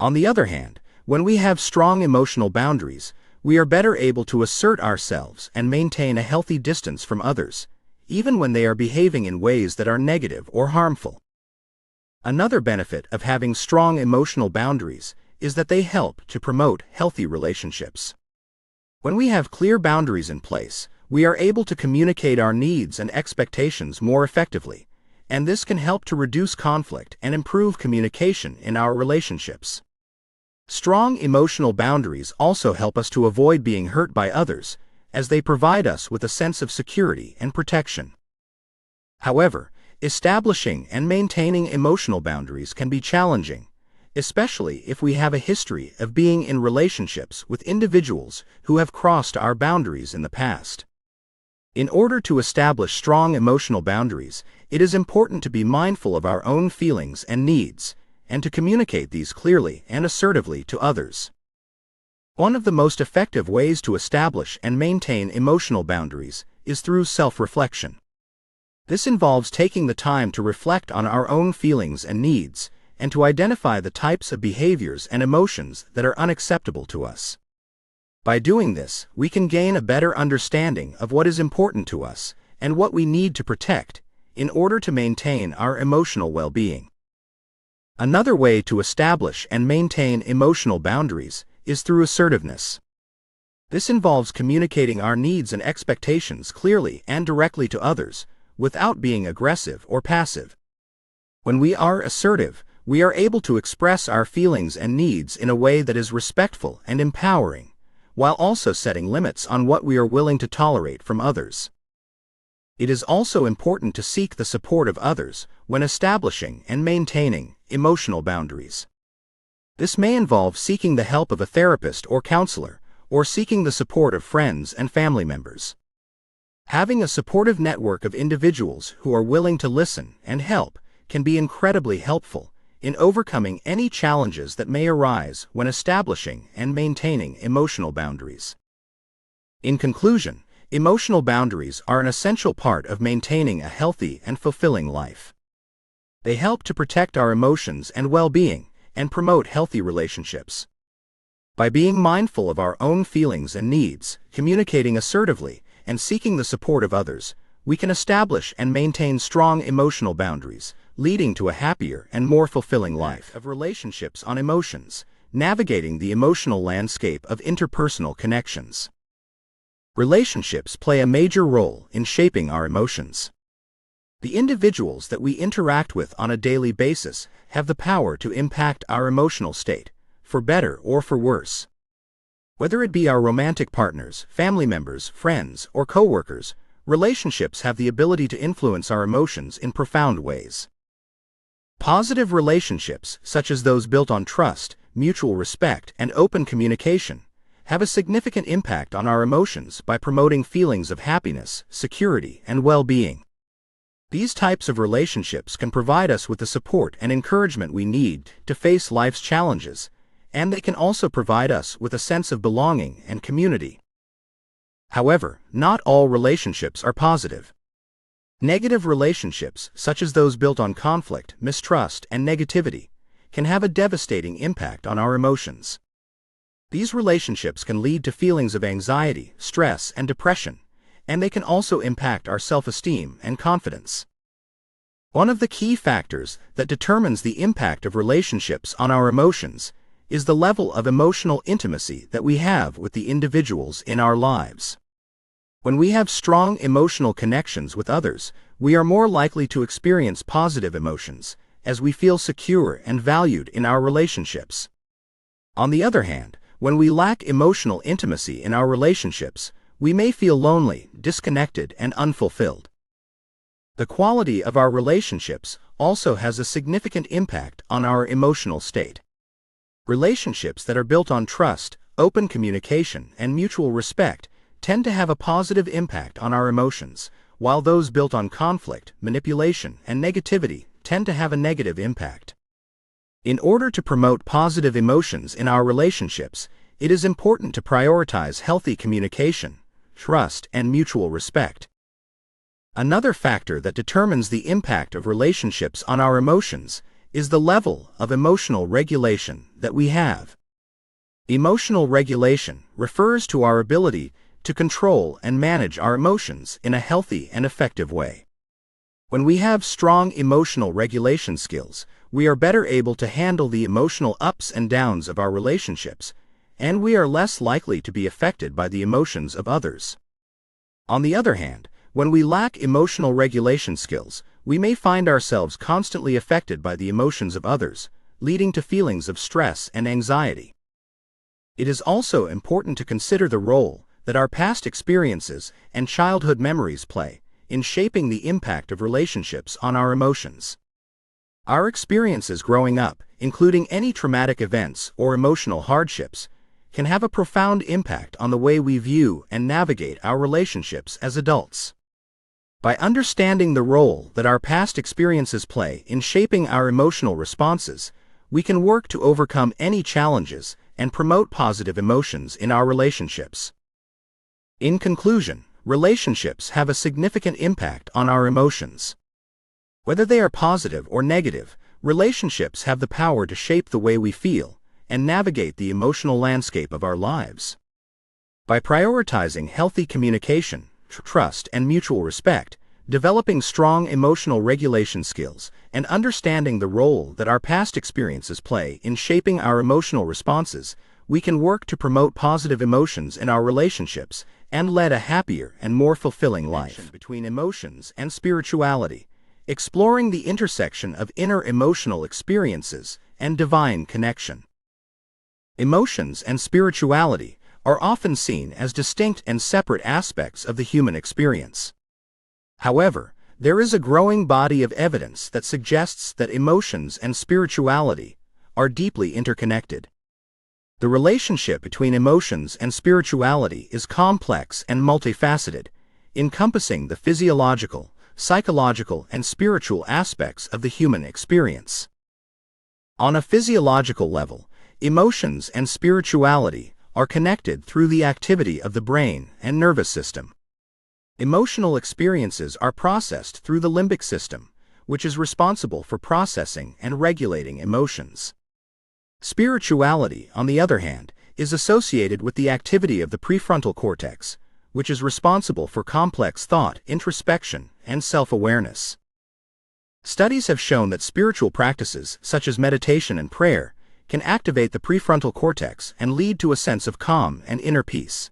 On the other hand, when we have strong emotional boundaries, we are better able to assert ourselves and maintain a healthy distance from others, even when they are behaving in ways that are negative or harmful. Another benefit of having strong emotional boundaries is that they help to promote healthy relationships. When we have clear boundaries in place, we are able to communicate our needs and expectations more effectively, and this can help to reduce conflict and improve communication in our relationships. Strong emotional boundaries also help us to avoid being hurt by others, as they provide us with a sense of security and protection. However, Establishing and maintaining emotional boundaries can be challenging, especially if we have a history of being in relationships with individuals who have crossed our boundaries in the past. In order to establish strong emotional boundaries, it is important to be mindful of our own feelings and needs, and to communicate these clearly and assertively to others. One of the most effective ways to establish and maintain emotional boundaries is through self-reflection. This involves taking the time to reflect on our own feelings and needs, and to identify the types of behaviors and emotions that are unacceptable to us. By doing this, we can gain a better understanding of what is important to us and what we need to protect in order to maintain our emotional well-being. Another way to establish and maintain emotional boundaries is through assertiveness. This involves communicating our needs and expectations clearly and directly to others, without being aggressive or passive. When we are assertive, we are able to express our feelings and needs in a way that is respectful and empowering, while also setting limits on what we are willing to tolerate from others. It is also important to seek the support of others when establishing and maintaining emotional boundaries. This may involve seeking the help of a therapist or counselor, or seeking the support of friends and family members. Having a supportive network of individuals who are willing to listen and help can be incredibly helpful in overcoming any challenges that may arise when establishing and maintaining emotional boundaries. In conclusion, emotional boundaries are an essential part of maintaining a healthy and fulfilling life. They help to protect our emotions and well-being and promote healthy relationships. By being mindful of our own feelings and needs, communicating assertively, and seeking the support of others, we can establish and maintain strong emotional boundaries, leading to a happier and more fulfilling life. Of relationships on emotions, navigating the emotional landscape of interpersonal connections. Relationships play a major role in shaping our emotions. The individuals that we interact with on a daily basis have the power to impact our emotional state, for better or for worse. Whether it be our romantic partners, family members, friends, or coworkers, relationships have the ability to influence our emotions in profound ways. Positive relationships, such as those built on trust, mutual respect, and open communication, have a significant impact on our emotions by promoting feelings of happiness, security, and well-being. These types of relationships can provide us with the support and encouragement we need to face life's challenges, and they can also provide us with a sense of belonging and community. However, not all relationships are positive. Negative relationships, such as those built on conflict, mistrust, and negativity, can have a devastating impact on our emotions. These relationships can lead to feelings of anxiety, stress, and depression, and they can also impact our self-esteem and confidence. One of the key factors that determines the impact of relationships on our emotions is the level of emotional intimacy that we have with the individuals in our lives. When we have strong emotional connections with others, we are more likely to experience positive emotions, as we feel secure and valued in our relationships. On the other hand, when we lack emotional intimacy in our relationships, we may feel lonely, disconnected, and unfulfilled. The quality of our relationships also has a significant impact on our emotional state. Relationships that are built on trust, open communication, and mutual respect tend to have a positive impact on our emotions, while those built on conflict, manipulation, and negativity tend to have a negative impact. In order to promote positive emotions in our relationships, it is important to prioritize healthy communication, trust, and mutual respect. Another factor that determines the impact of relationships on our emotions is the level of emotional regulation that we have. Emotional regulation refers to our ability to control and manage our emotions in a healthy and effective way. When we have strong emotional regulation skills, we are better able to handle the emotional ups and downs of our relationships, and we are less likely to be affected by the emotions of others. On the other hand, when we lack emotional regulation skills, we may find ourselves constantly affected by the emotions of others, leading to feelings of stress and anxiety. It is also important to consider the role that our past experiences and childhood memories play in shaping the impact of relationships on our emotions. Our experiences growing up, including any traumatic events or emotional hardships, can have a profound impact on the way we view and navigate our relationships as adults. By understanding the role that our past experiences play in shaping our emotional responses, we can work to overcome any challenges and promote positive emotions in our relationships. In conclusion, relationships have a significant impact on our emotions. Whether they are positive or negative, relationships have the power to shape the way we feel and navigate the emotional landscape of our lives. By prioritizing healthy communication, trust, and mutual respect, developing strong emotional regulation skills, and understanding the role that our past experiences play in shaping our emotional responses, we can work to promote positive emotions in our relationships and lead a happier and more fulfilling life. Between emotions and spirituality, exploring the intersection of inner emotional experiences and divine connection. Emotions and spirituality are often seen as distinct and separate aspects of the human experience. However, there is a growing body of evidence that suggests that emotions and spirituality are deeply interconnected. The relationship between emotions and spirituality is complex and multifaceted, encompassing the physiological, psychological, and spiritual aspects of the human experience. On a physiological level, emotions and spirituality are connected through the activity of the brain and nervous system. Emotional experiences are processed through the limbic system, which is responsible for processing and regulating emotions. Spirituality, on the other hand, is associated with the activity of the prefrontal cortex, which is responsible for complex thought, introspection, and self-awareness. Studies have shown that spiritual practices, such as meditation and prayer, can activate the prefrontal cortex and lead to a sense of calm and inner peace.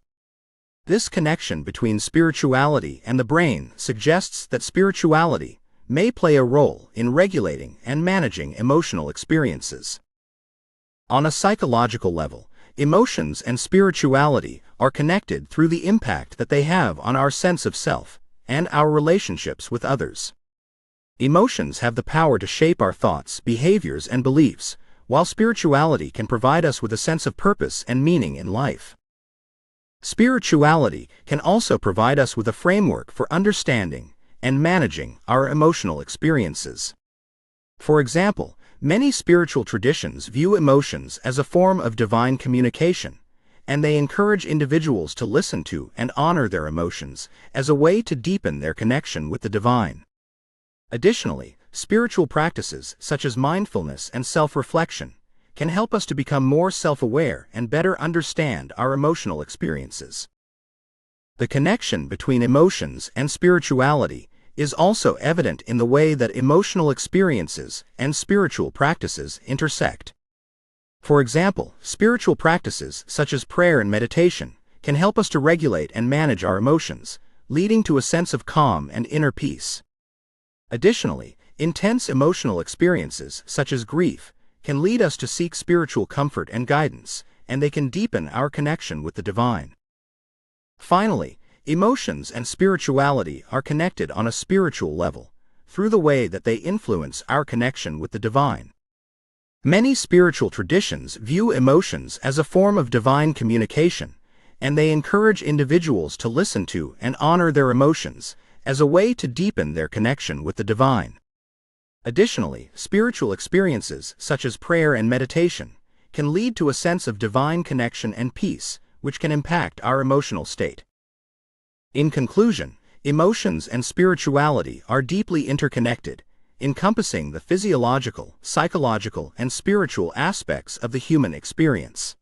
This connection between spirituality and the brain suggests that spirituality may play a role in regulating and managing emotional experiences. On a psychological level, emotions and spirituality are connected through the impact that they have on our sense of self and our relationships with others. Emotions have the power to shape our thoughts, behaviors, and beliefs, while spirituality can provide us with a sense of purpose and meaning in life. Spirituality can also provide us with a framework for understanding and managing our emotional experiences. For example, many spiritual traditions view emotions as a form of divine communication, and they encourage individuals to listen to and honor their emotions as a way to deepen their connection with the divine. Additionally, spiritual practices such as mindfulness and self-reflection can help us to become more self-aware and better understand our emotional experiences. The connection between emotions and spirituality is also evident in the way that emotional experiences and spiritual practices intersect. For example, spiritual practices such as prayer and meditation can help us to regulate and manage our emotions, leading to a sense of calm and inner peace. Additionally, intense emotional experiences such as grief can lead us to seek spiritual comfort and guidance, and they can deepen our connection with the divine. Finally, emotions and spirituality are connected on a spiritual level, through the way that they influence our connection with the divine. Many spiritual traditions view emotions as a form of divine communication, and they encourage individuals to listen to and honor their emotions as a way to deepen their connection with the divine. Additionally, spiritual experiences such as prayer and meditation can lead to a sense of divine connection and peace, which can impact our emotional state. In conclusion, emotions and spirituality are deeply interconnected, encompassing the physiological, psychological, and spiritual aspects of the human experience.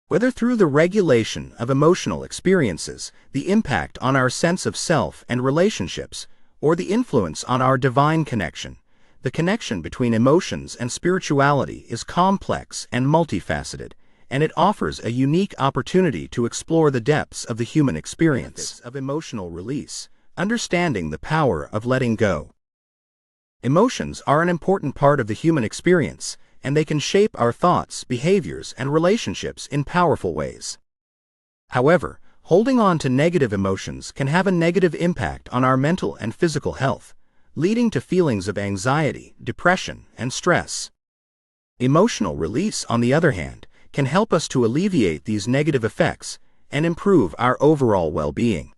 Whether through the regulation of emotional experiences, the impact on our sense of self and relationships, or the influence on our divine connection, the connection between emotions and spirituality is complex and multifaceted, and it offers a unique opportunity to explore the depths of the human experience of emotional release, understanding the power of letting go. Emotions are an important part of the human experience, and they can shape our thoughts, behaviors, and relationships in powerful ways. However, holding on to negative emotions can have a negative impact on our mental and physical health, leading to feelings of anxiety, depression, and stress. Emotional release, on the other hand, can help us to alleviate these negative effects and improve our overall well-being.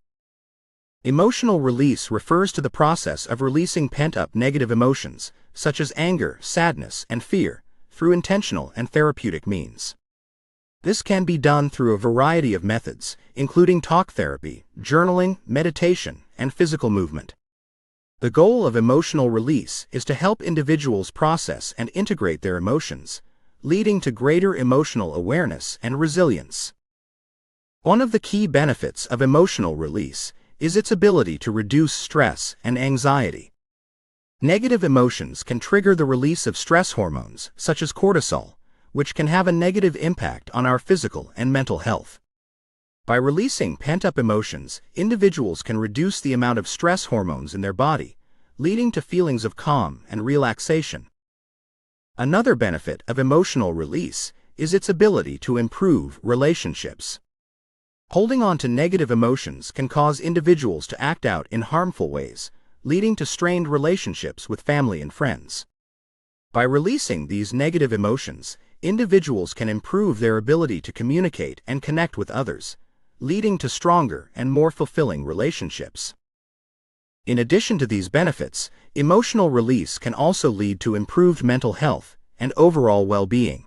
Emotional release refers to the process of releasing pent-up negative emotions, such as anger, sadness, and fear, through intentional and therapeutic means. This can be done through a variety of methods, including talk therapy, journaling, meditation, and physical movement. The goal of emotional release is to help individuals process and integrate their emotions, leading to greater emotional awareness and resilience. One of the key benefits of emotional release is its ability to reduce stress and anxiety. Negative emotions can trigger the release of stress hormones, such as cortisol, which can have a negative impact on our physical and mental health. By releasing pent-up emotions, individuals can reduce the amount of stress hormones in their body, leading to feelings of calm and relaxation. Another benefit of emotional release is its ability to improve relationships. Holding on to negative emotions can cause individuals to act out in harmful ways, leading to strained relationships with family and friends. By releasing these negative emotions, individuals can improve their ability to communicate and connect with others, leading to stronger and more fulfilling relationships. In addition to these benefits, emotional release can also lead to improved mental health and overall well-being.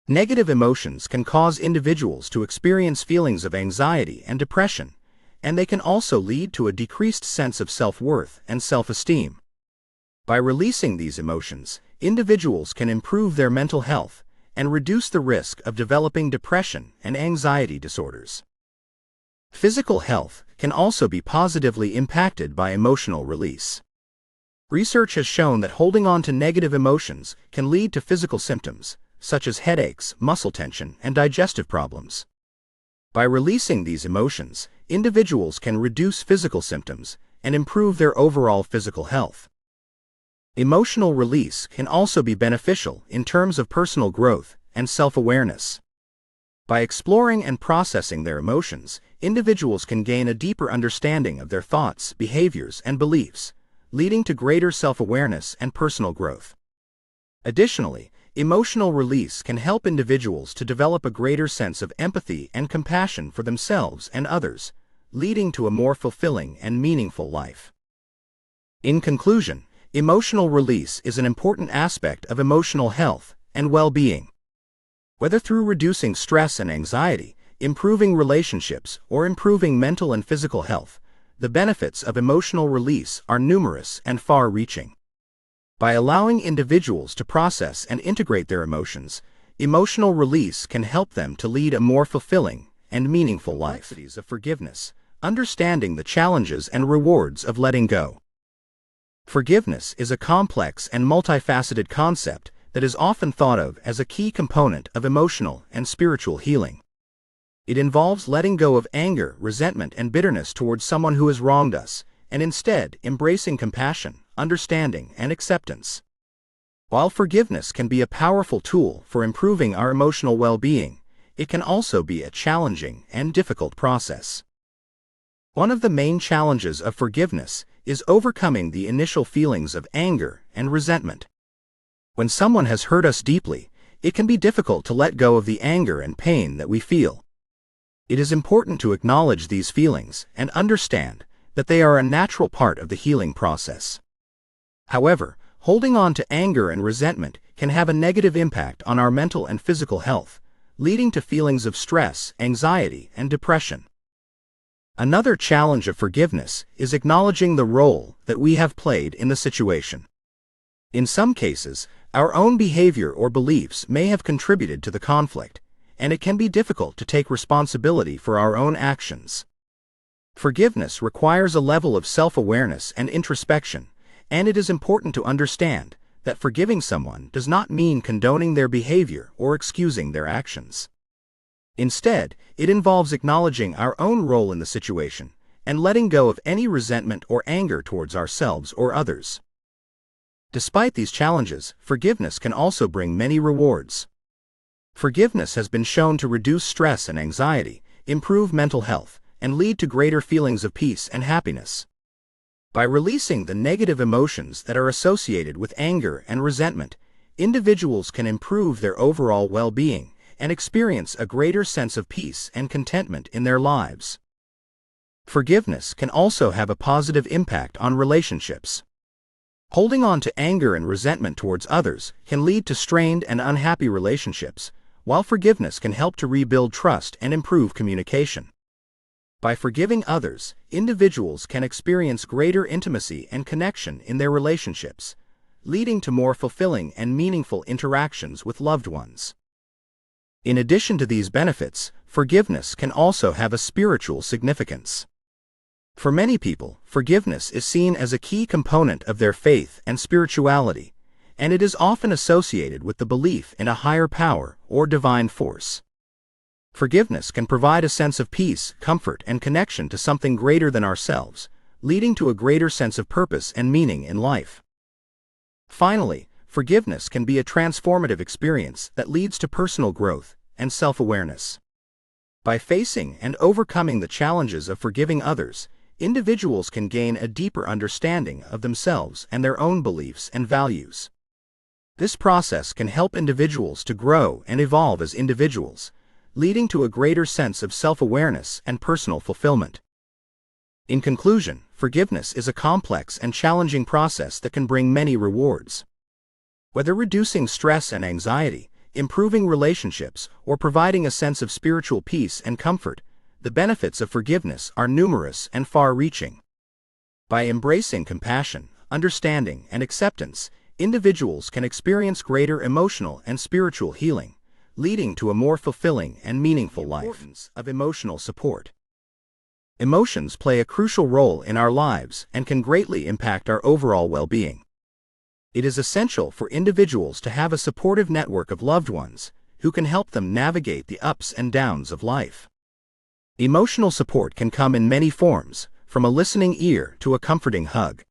Negative emotions can cause individuals to experience feelings of anxiety and depression, and they can also lead to a decreased sense of self-worth and self-esteem. By releasing these emotions, individuals can improve their mental health and reduce the risk of developing depression and anxiety disorders. Physical health can also be positively impacted by emotional release. Research has shown that holding on to negative emotions can lead to physical symptoms, such as headaches, muscle tension, and digestive problems. By releasing these emotions, individuals can reduce physical symptoms and improve their overall physical health. Emotional release can also be beneficial in terms of personal growth and self-awareness. By exploring and processing their emotions, individuals can gain a deeper understanding of their thoughts, behaviors, and beliefs, leading to greater self-awareness and personal growth. Additionally, emotional release can help individuals to develop a greater sense of empathy and compassion for themselves and others, leading to a more fulfilling and meaningful life. In conclusion, emotional release is an important aspect of emotional health and well-being. Whether through reducing stress and anxiety, improving relationships, or improving mental and physical health, the benefits of emotional release are numerous and far-reaching. By allowing individuals to process and integrate their emotions, emotional release can help them to lead a more fulfilling and meaningful life. Complexities of forgiveness, understanding the challenges and rewards of letting go. Forgiveness is a complex and multifaceted concept that is often thought of as a key component of emotional and spiritual healing. It involves letting go of anger, resentment, and bitterness towards someone who has wronged us, and instead embracing compassion, understanding, and acceptance. While forgiveness can be a powerful tool for improving our emotional well-being, it can also be a challenging and difficult process. One of the main challenges of forgiveness is overcoming the initial feelings of anger and resentment. When someone has hurt us deeply, it can be difficult to let go of the anger and pain that we feel. It is important to acknowledge these feelings and understand that they are a natural part of the healing process. However, holding on to anger and resentment can have a negative impact on our mental and physical health, leading to feelings of stress, anxiety, and depression. Another challenge of forgiveness is acknowledging the role that we have played in the situation. In some cases, our own behavior or beliefs may have contributed to the conflict, and it can be difficult to take responsibility for our own actions. Forgiveness requires a level of self-awareness and introspection, and it is important to understand that forgiving someone does not mean condoning their behavior or excusing their actions. Instead, it involves acknowledging our own role in the situation and letting go of any resentment or anger towards ourselves or others. Despite these challenges, forgiveness can also bring many rewards. Forgiveness has been shown to reduce stress and anxiety, improve mental health, and lead to greater feelings of peace and happiness. By releasing the negative emotions that are associated with anger and resentment, individuals can improve their overall well-being and experience a greater sense of peace and contentment in their lives. Forgiveness can also have a positive impact on relationships. Holding on to anger and resentment towards others can lead to strained and unhappy relationships, while forgiveness can help to rebuild trust and improve communication. By forgiving others, individuals can experience greater intimacy and connection in their relationships, leading to more fulfilling and meaningful interactions with loved ones. In addition to these benefits, forgiveness can also have a spiritual significance. For many people, forgiveness is seen as a key component of their faith and spirituality, and it is often associated with the belief in a higher power or divine force. Forgiveness can provide a sense of peace, comfort, and connection to something greater than ourselves, leading to a greater sense of purpose and meaning in life. Finally, forgiveness can be a transformative experience that leads to personal growth and self-awareness. By facing and overcoming the challenges of forgiving others, individuals can gain a deeper understanding of themselves and their own beliefs and values. This process can help individuals to grow and evolve as individuals, leading to a greater sense of self-awareness and personal fulfillment. In conclusion, forgiveness is a complex and challenging process that can bring many rewards. Whether reducing stress and anxiety, improving relationships, or providing a sense of spiritual peace and comfort, the benefits of forgiveness are numerous and far-reaching. By embracing compassion, understanding, and acceptance, individuals can experience greater emotional and spiritual healing, leading to a more fulfilling and meaningful life. The importance of emotional support. Emotions play a crucial role in our lives and can greatly impact our overall well-being. It is essential for individuals to have a supportive network of loved ones who can help them navigate the ups and downs of life. Emotional support can come in many forms, from a listening ear to a comforting hug.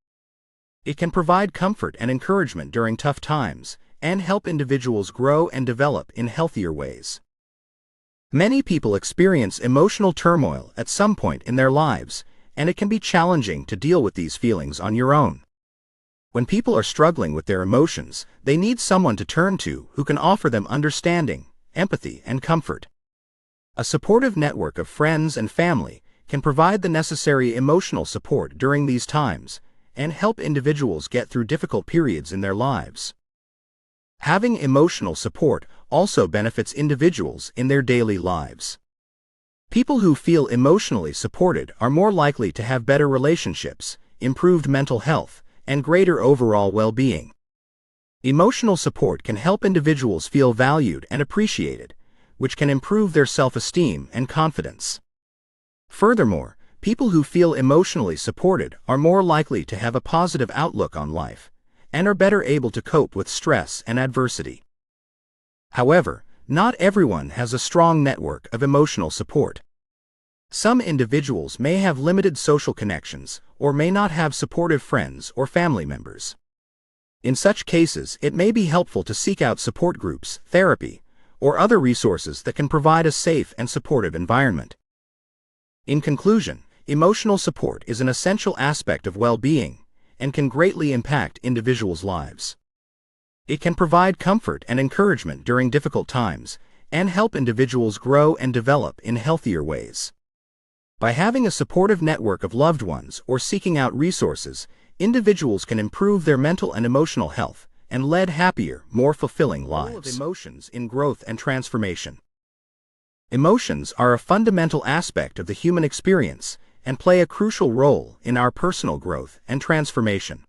It can provide comfort and encouragement during tough times and help individuals grow and develop in healthier ways. Many people experience emotional turmoil at some point in their lives, and it can be challenging to deal with these feelings on your own. When people are struggling with their emotions, they need someone to turn to who can offer them understanding, empathy, and comfort. A supportive network of friends and family can provide the necessary emotional support during these times and help individuals get through difficult periods in their lives. Having emotional support also benefits individuals in their daily lives. People who feel emotionally supported are more likely to have better relationships, improved mental health, and greater overall well-being. Emotional support can help individuals feel valued and appreciated, which can improve their self-esteem and confidence. Furthermore, people who feel emotionally supported are more likely to have a positive outlook on life and are better able to cope with stress and adversity. However, not everyone has a strong network of emotional support. Some individuals may have limited social connections or may not have supportive friends or family members. In such cases, it may be helpful to seek out support groups, therapy, or other resources that can provide a safe and supportive environment. In conclusion, emotional support is an essential aspect of well-being and can greatly impact individuals' lives. It can provide comfort and encouragement during difficult times and help individuals grow and develop in healthier ways. By having a supportive network of loved ones or seeking out resources, individuals can improve their mental and emotional health and lead happier, more fulfilling lives. Role of emotions in growth and transformation. Emotions are a fundamental aspect of the human experience and play a crucial role in our personal growth and transformation.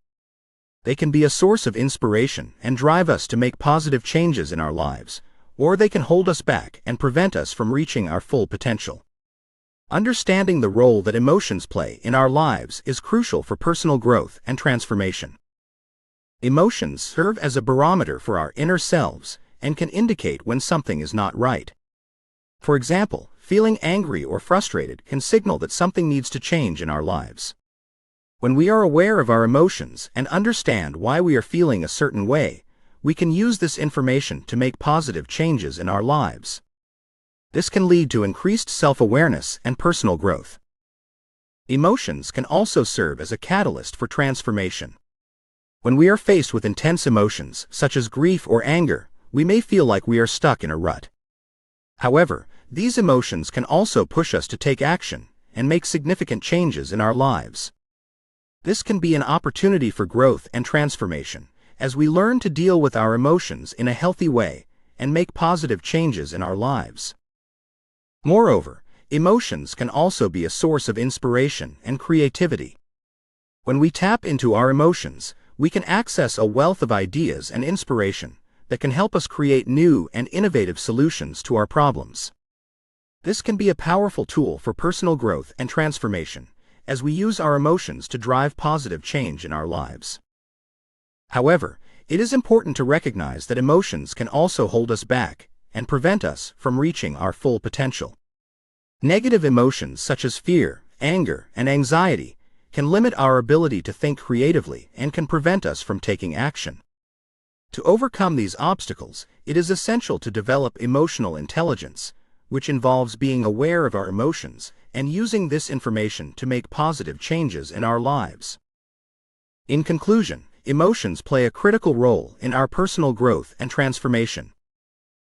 They can be a source of inspiration and drive us to make positive changes in our lives, or they can hold us back and prevent us from reaching our full potential. Understanding the role that emotions play in our lives is crucial for personal growth and transformation. Emotions serve as a barometer for our inner selves and can indicate when something is not right. For example, feeling angry or frustrated can signal that something needs to change in our lives. When we are aware of our emotions and understand why we are feeling a certain way, we can use this information to make positive changes in our lives. This can lead to increased self-awareness and personal growth. Emotions can also serve as a catalyst for transformation. When we are faced with intense emotions, such as grief or anger, we may feel like we are stuck in a rut. However, these emotions can also push us to take action and make significant changes in our lives. This can be an opportunity for growth and transformation, as we learn to deal with our emotions in a healthy way and make positive changes in our lives. Moreover, emotions can also be a source of inspiration and creativity. When we tap into our emotions, we can access a wealth of ideas and inspiration that can help us create new and innovative solutions to our problems. This can be a powerful tool for personal growth and transformation, as we use our emotions to drive positive change in our lives. However, it is important to recognize that emotions can also hold us back and prevent us from reaching our full potential. Negative emotions such as fear, anger, and anxiety can limit our ability to think creatively and can prevent us from taking action. To overcome these obstacles, it is essential to develop emotional intelligence, which involves being aware of our emotions and using this information to make positive changes in our lives. In conclusion, emotions play a critical role in our personal growth and transformation.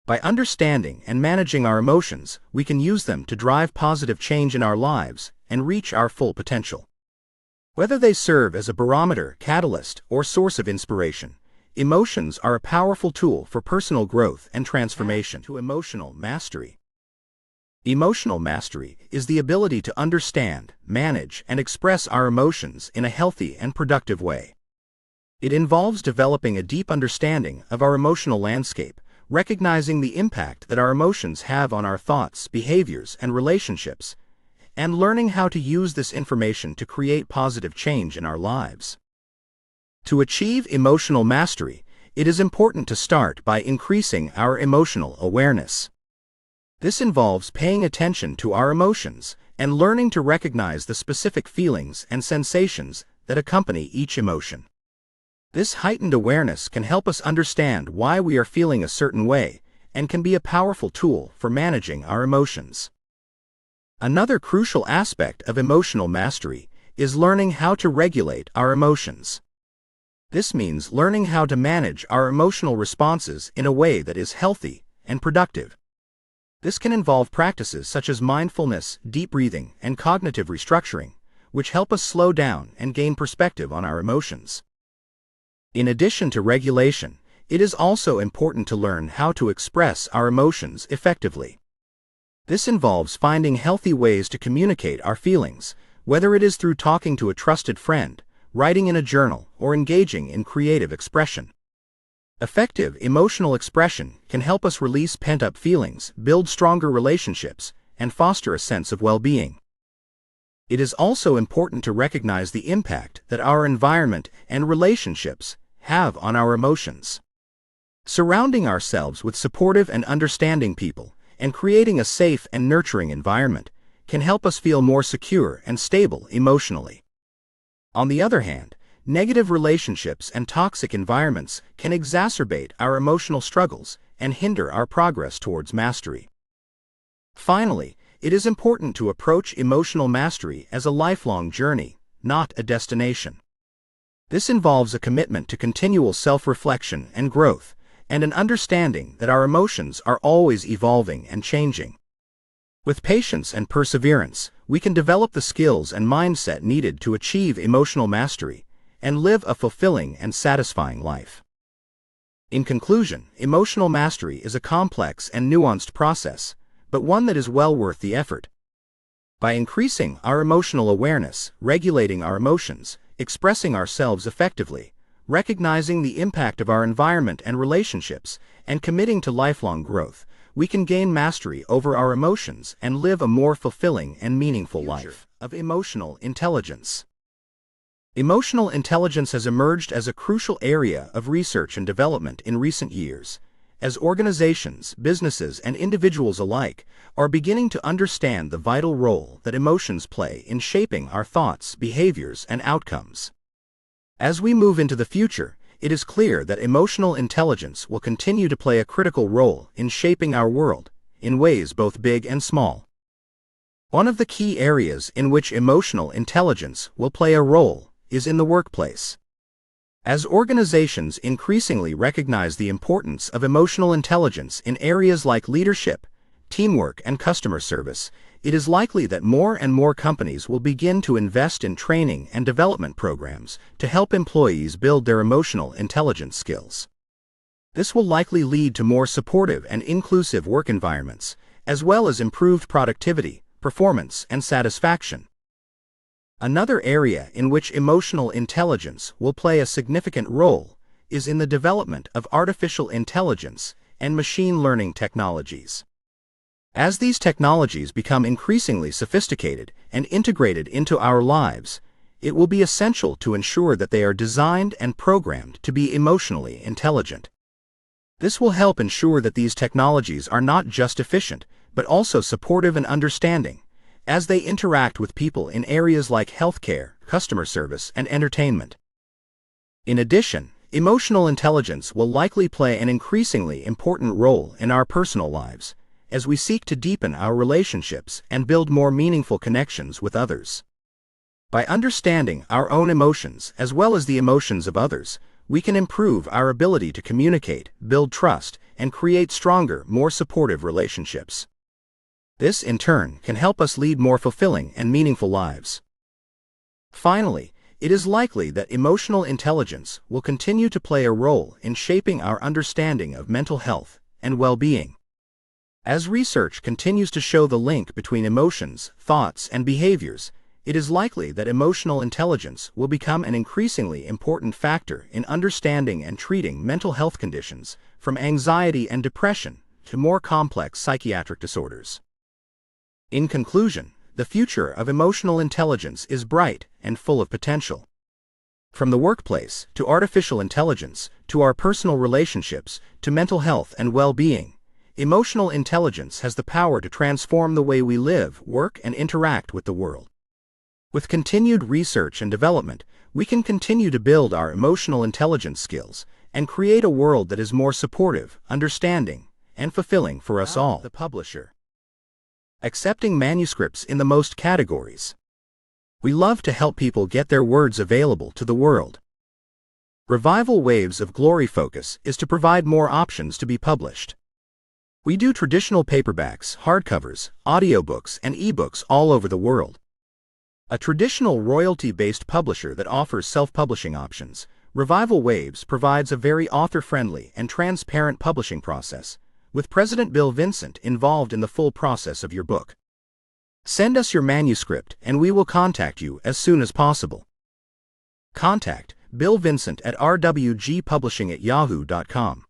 By understanding and managing our emotions, we can use them to drive positive change in our lives and reach our full potential. Whether they serve as a barometer, catalyst, or source of inspiration, emotions are a powerful tool for personal growth and transformation. To emotional mastery. Emotional mastery is the ability to understand, manage, and express our emotions in a healthy and productive way. It involves developing a deep understanding of our emotional landscape, recognizing the impact that our emotions have on our thoughts, behaviors, and relationships, and learning how to use this information to create positive change in our lives. To achieve emotional mastery, it is important to start by increasing our emotional awareness. This involves paying attention to our emotions and learning to recognize the specific feelings and sensations that accompany each emotion. This heightened awareness can help us understand why we are feeling a certain way and can be a powerful tool for managing our emotions. Another crucial aspect of emotional mastery is learning how to regulate our emotions. This means learning how to manage our emotional responses in a way that is healthy and productive. This can involve practices such as mindfulness, deep breathing, and cognitive restructuring, which help us slow down and gain perspective on our emotions. In addition to regulation, it is also important to learn how to express our emotions effectively. This involves finding healthy ways to communicate our feelings, whether it is through talking to a trusted friend, writing in a journal, or engaging in creative expression. Effective emotional expression can help us release pent-up feelings, build stronger relationships, and foster a sense of well-being. It is also important to recognize the impact that our environment and relationships have on our emotions. Surrounding ourselves with supportive and understanding people and creating a safe and nurturing environment can help us feel more secure and stable emotionally. On the other hand, negative relationships and toxic environments can exacerbate our emotional struggles and hinder our progress towards mastery. Finally, it is important to approach emotional mastery as a lifelong journey, not a destination. This involves a commitment to continual self-reflection and growth, and an understanding that our emotions are always evolving and changing. With patience and perseverance, we can develop the skills and mindset needed to achieve emotional mastery and live a fulfilling and satisfying life. In conclusion, emotional mastery is a complex and nuanced process, but one that is well worth the effort. By increasing our emotional awareness, regulating our emotions, expressing ourselves effectively, recognizing the impact of our environment and relationships, and committing to lifelong growth, we can gain mastery over our emotions and live a more fulfilling and meaningful life. Of emotional intelligence. Emotional intelligence has emerged as a crucial area of research and development in recent years, as organizations, businesses, and individuals alike are beginning to understand the vital role that emotions play in shaping our thoughts, behaviors, and outcomes. As we move into the future, it is clear that emotional intelligence will continue to play a critical role in shaping our world, in ways both big and small. One of the key areas in which emotional intelligence will play a role is in the workplace. As organizations increasingly recognize the importance of emotional intelligence in areas like leadership, teamwork, and customer service, it is likely that more and more companies will begin to invest in training and development programs to help employees build their emotional intelligence skills. This will likely lead to more supportive and inclusive work environments, as well as improved productivity, performance, and satisfaction. Another area in which emotional intelligence will play a significant role is in the development of artificial intelligence and machine learning technologies. As these technologies become increasingly sophisticated and integrated into our lives, it will be essential to ensure that they are designed and programmed to be emotionally intelligent. This will help ensure that these technologies are not just efficient, but also supportive and understanding, as they interact with people in areas like healthcare, customer service, and entertainment. In addition, emotional intelligence will likely play an increasingly important role in our personal lives, as we seek to deepen our relationships and build more meaningful connections with others. By understanding our own emotions as well as the emotions of others, we can improve our ability to communicate, build trust, and create stronger, more supportive relationships. This, in turn, can help us lead more fulfilling and meaningful lives. Finally, it is likely that emotional intelligence will continue to play a role in shaping our understanding of mental health and well-being. As research continues to show the link between emotions, thoughts, and behaviors, it is likely that emotional intelligence will become an increasingly important factor in understanding and treating mental health conditions, from anxiety and depression to more complex psychiatric disorders. In conclusion, the future of emotional intelligence is bright and full of potential. From the workplace to artificial intelligence to our personal relationships to mental health and well-being, emotional intelligence has the power to transform the way we live, work, and interact with the world. With continued research and development, we can continue to build our emotional intelligence skills and create a world that is more supportive, understanding, and fulfilling for us all. The publisher. Accepting manuscripts in the most categories. We love to help people get their words available to the world. Revival Waves of Glory focus is to provide more options to be published. We do traditional paperbacks, hardcovers, audiobooks, and ebooks all over the world. A traditional royalty-based publisher that offers self-publishing options, Revival Waves provides a very author-friendly and transparent publishing process, with President Bill Vincent involved in the full process of your book. Send us your manuscript and we will contact you as soon as possible. Contact Bill Vincent at rwgpublishing@yahoo.com.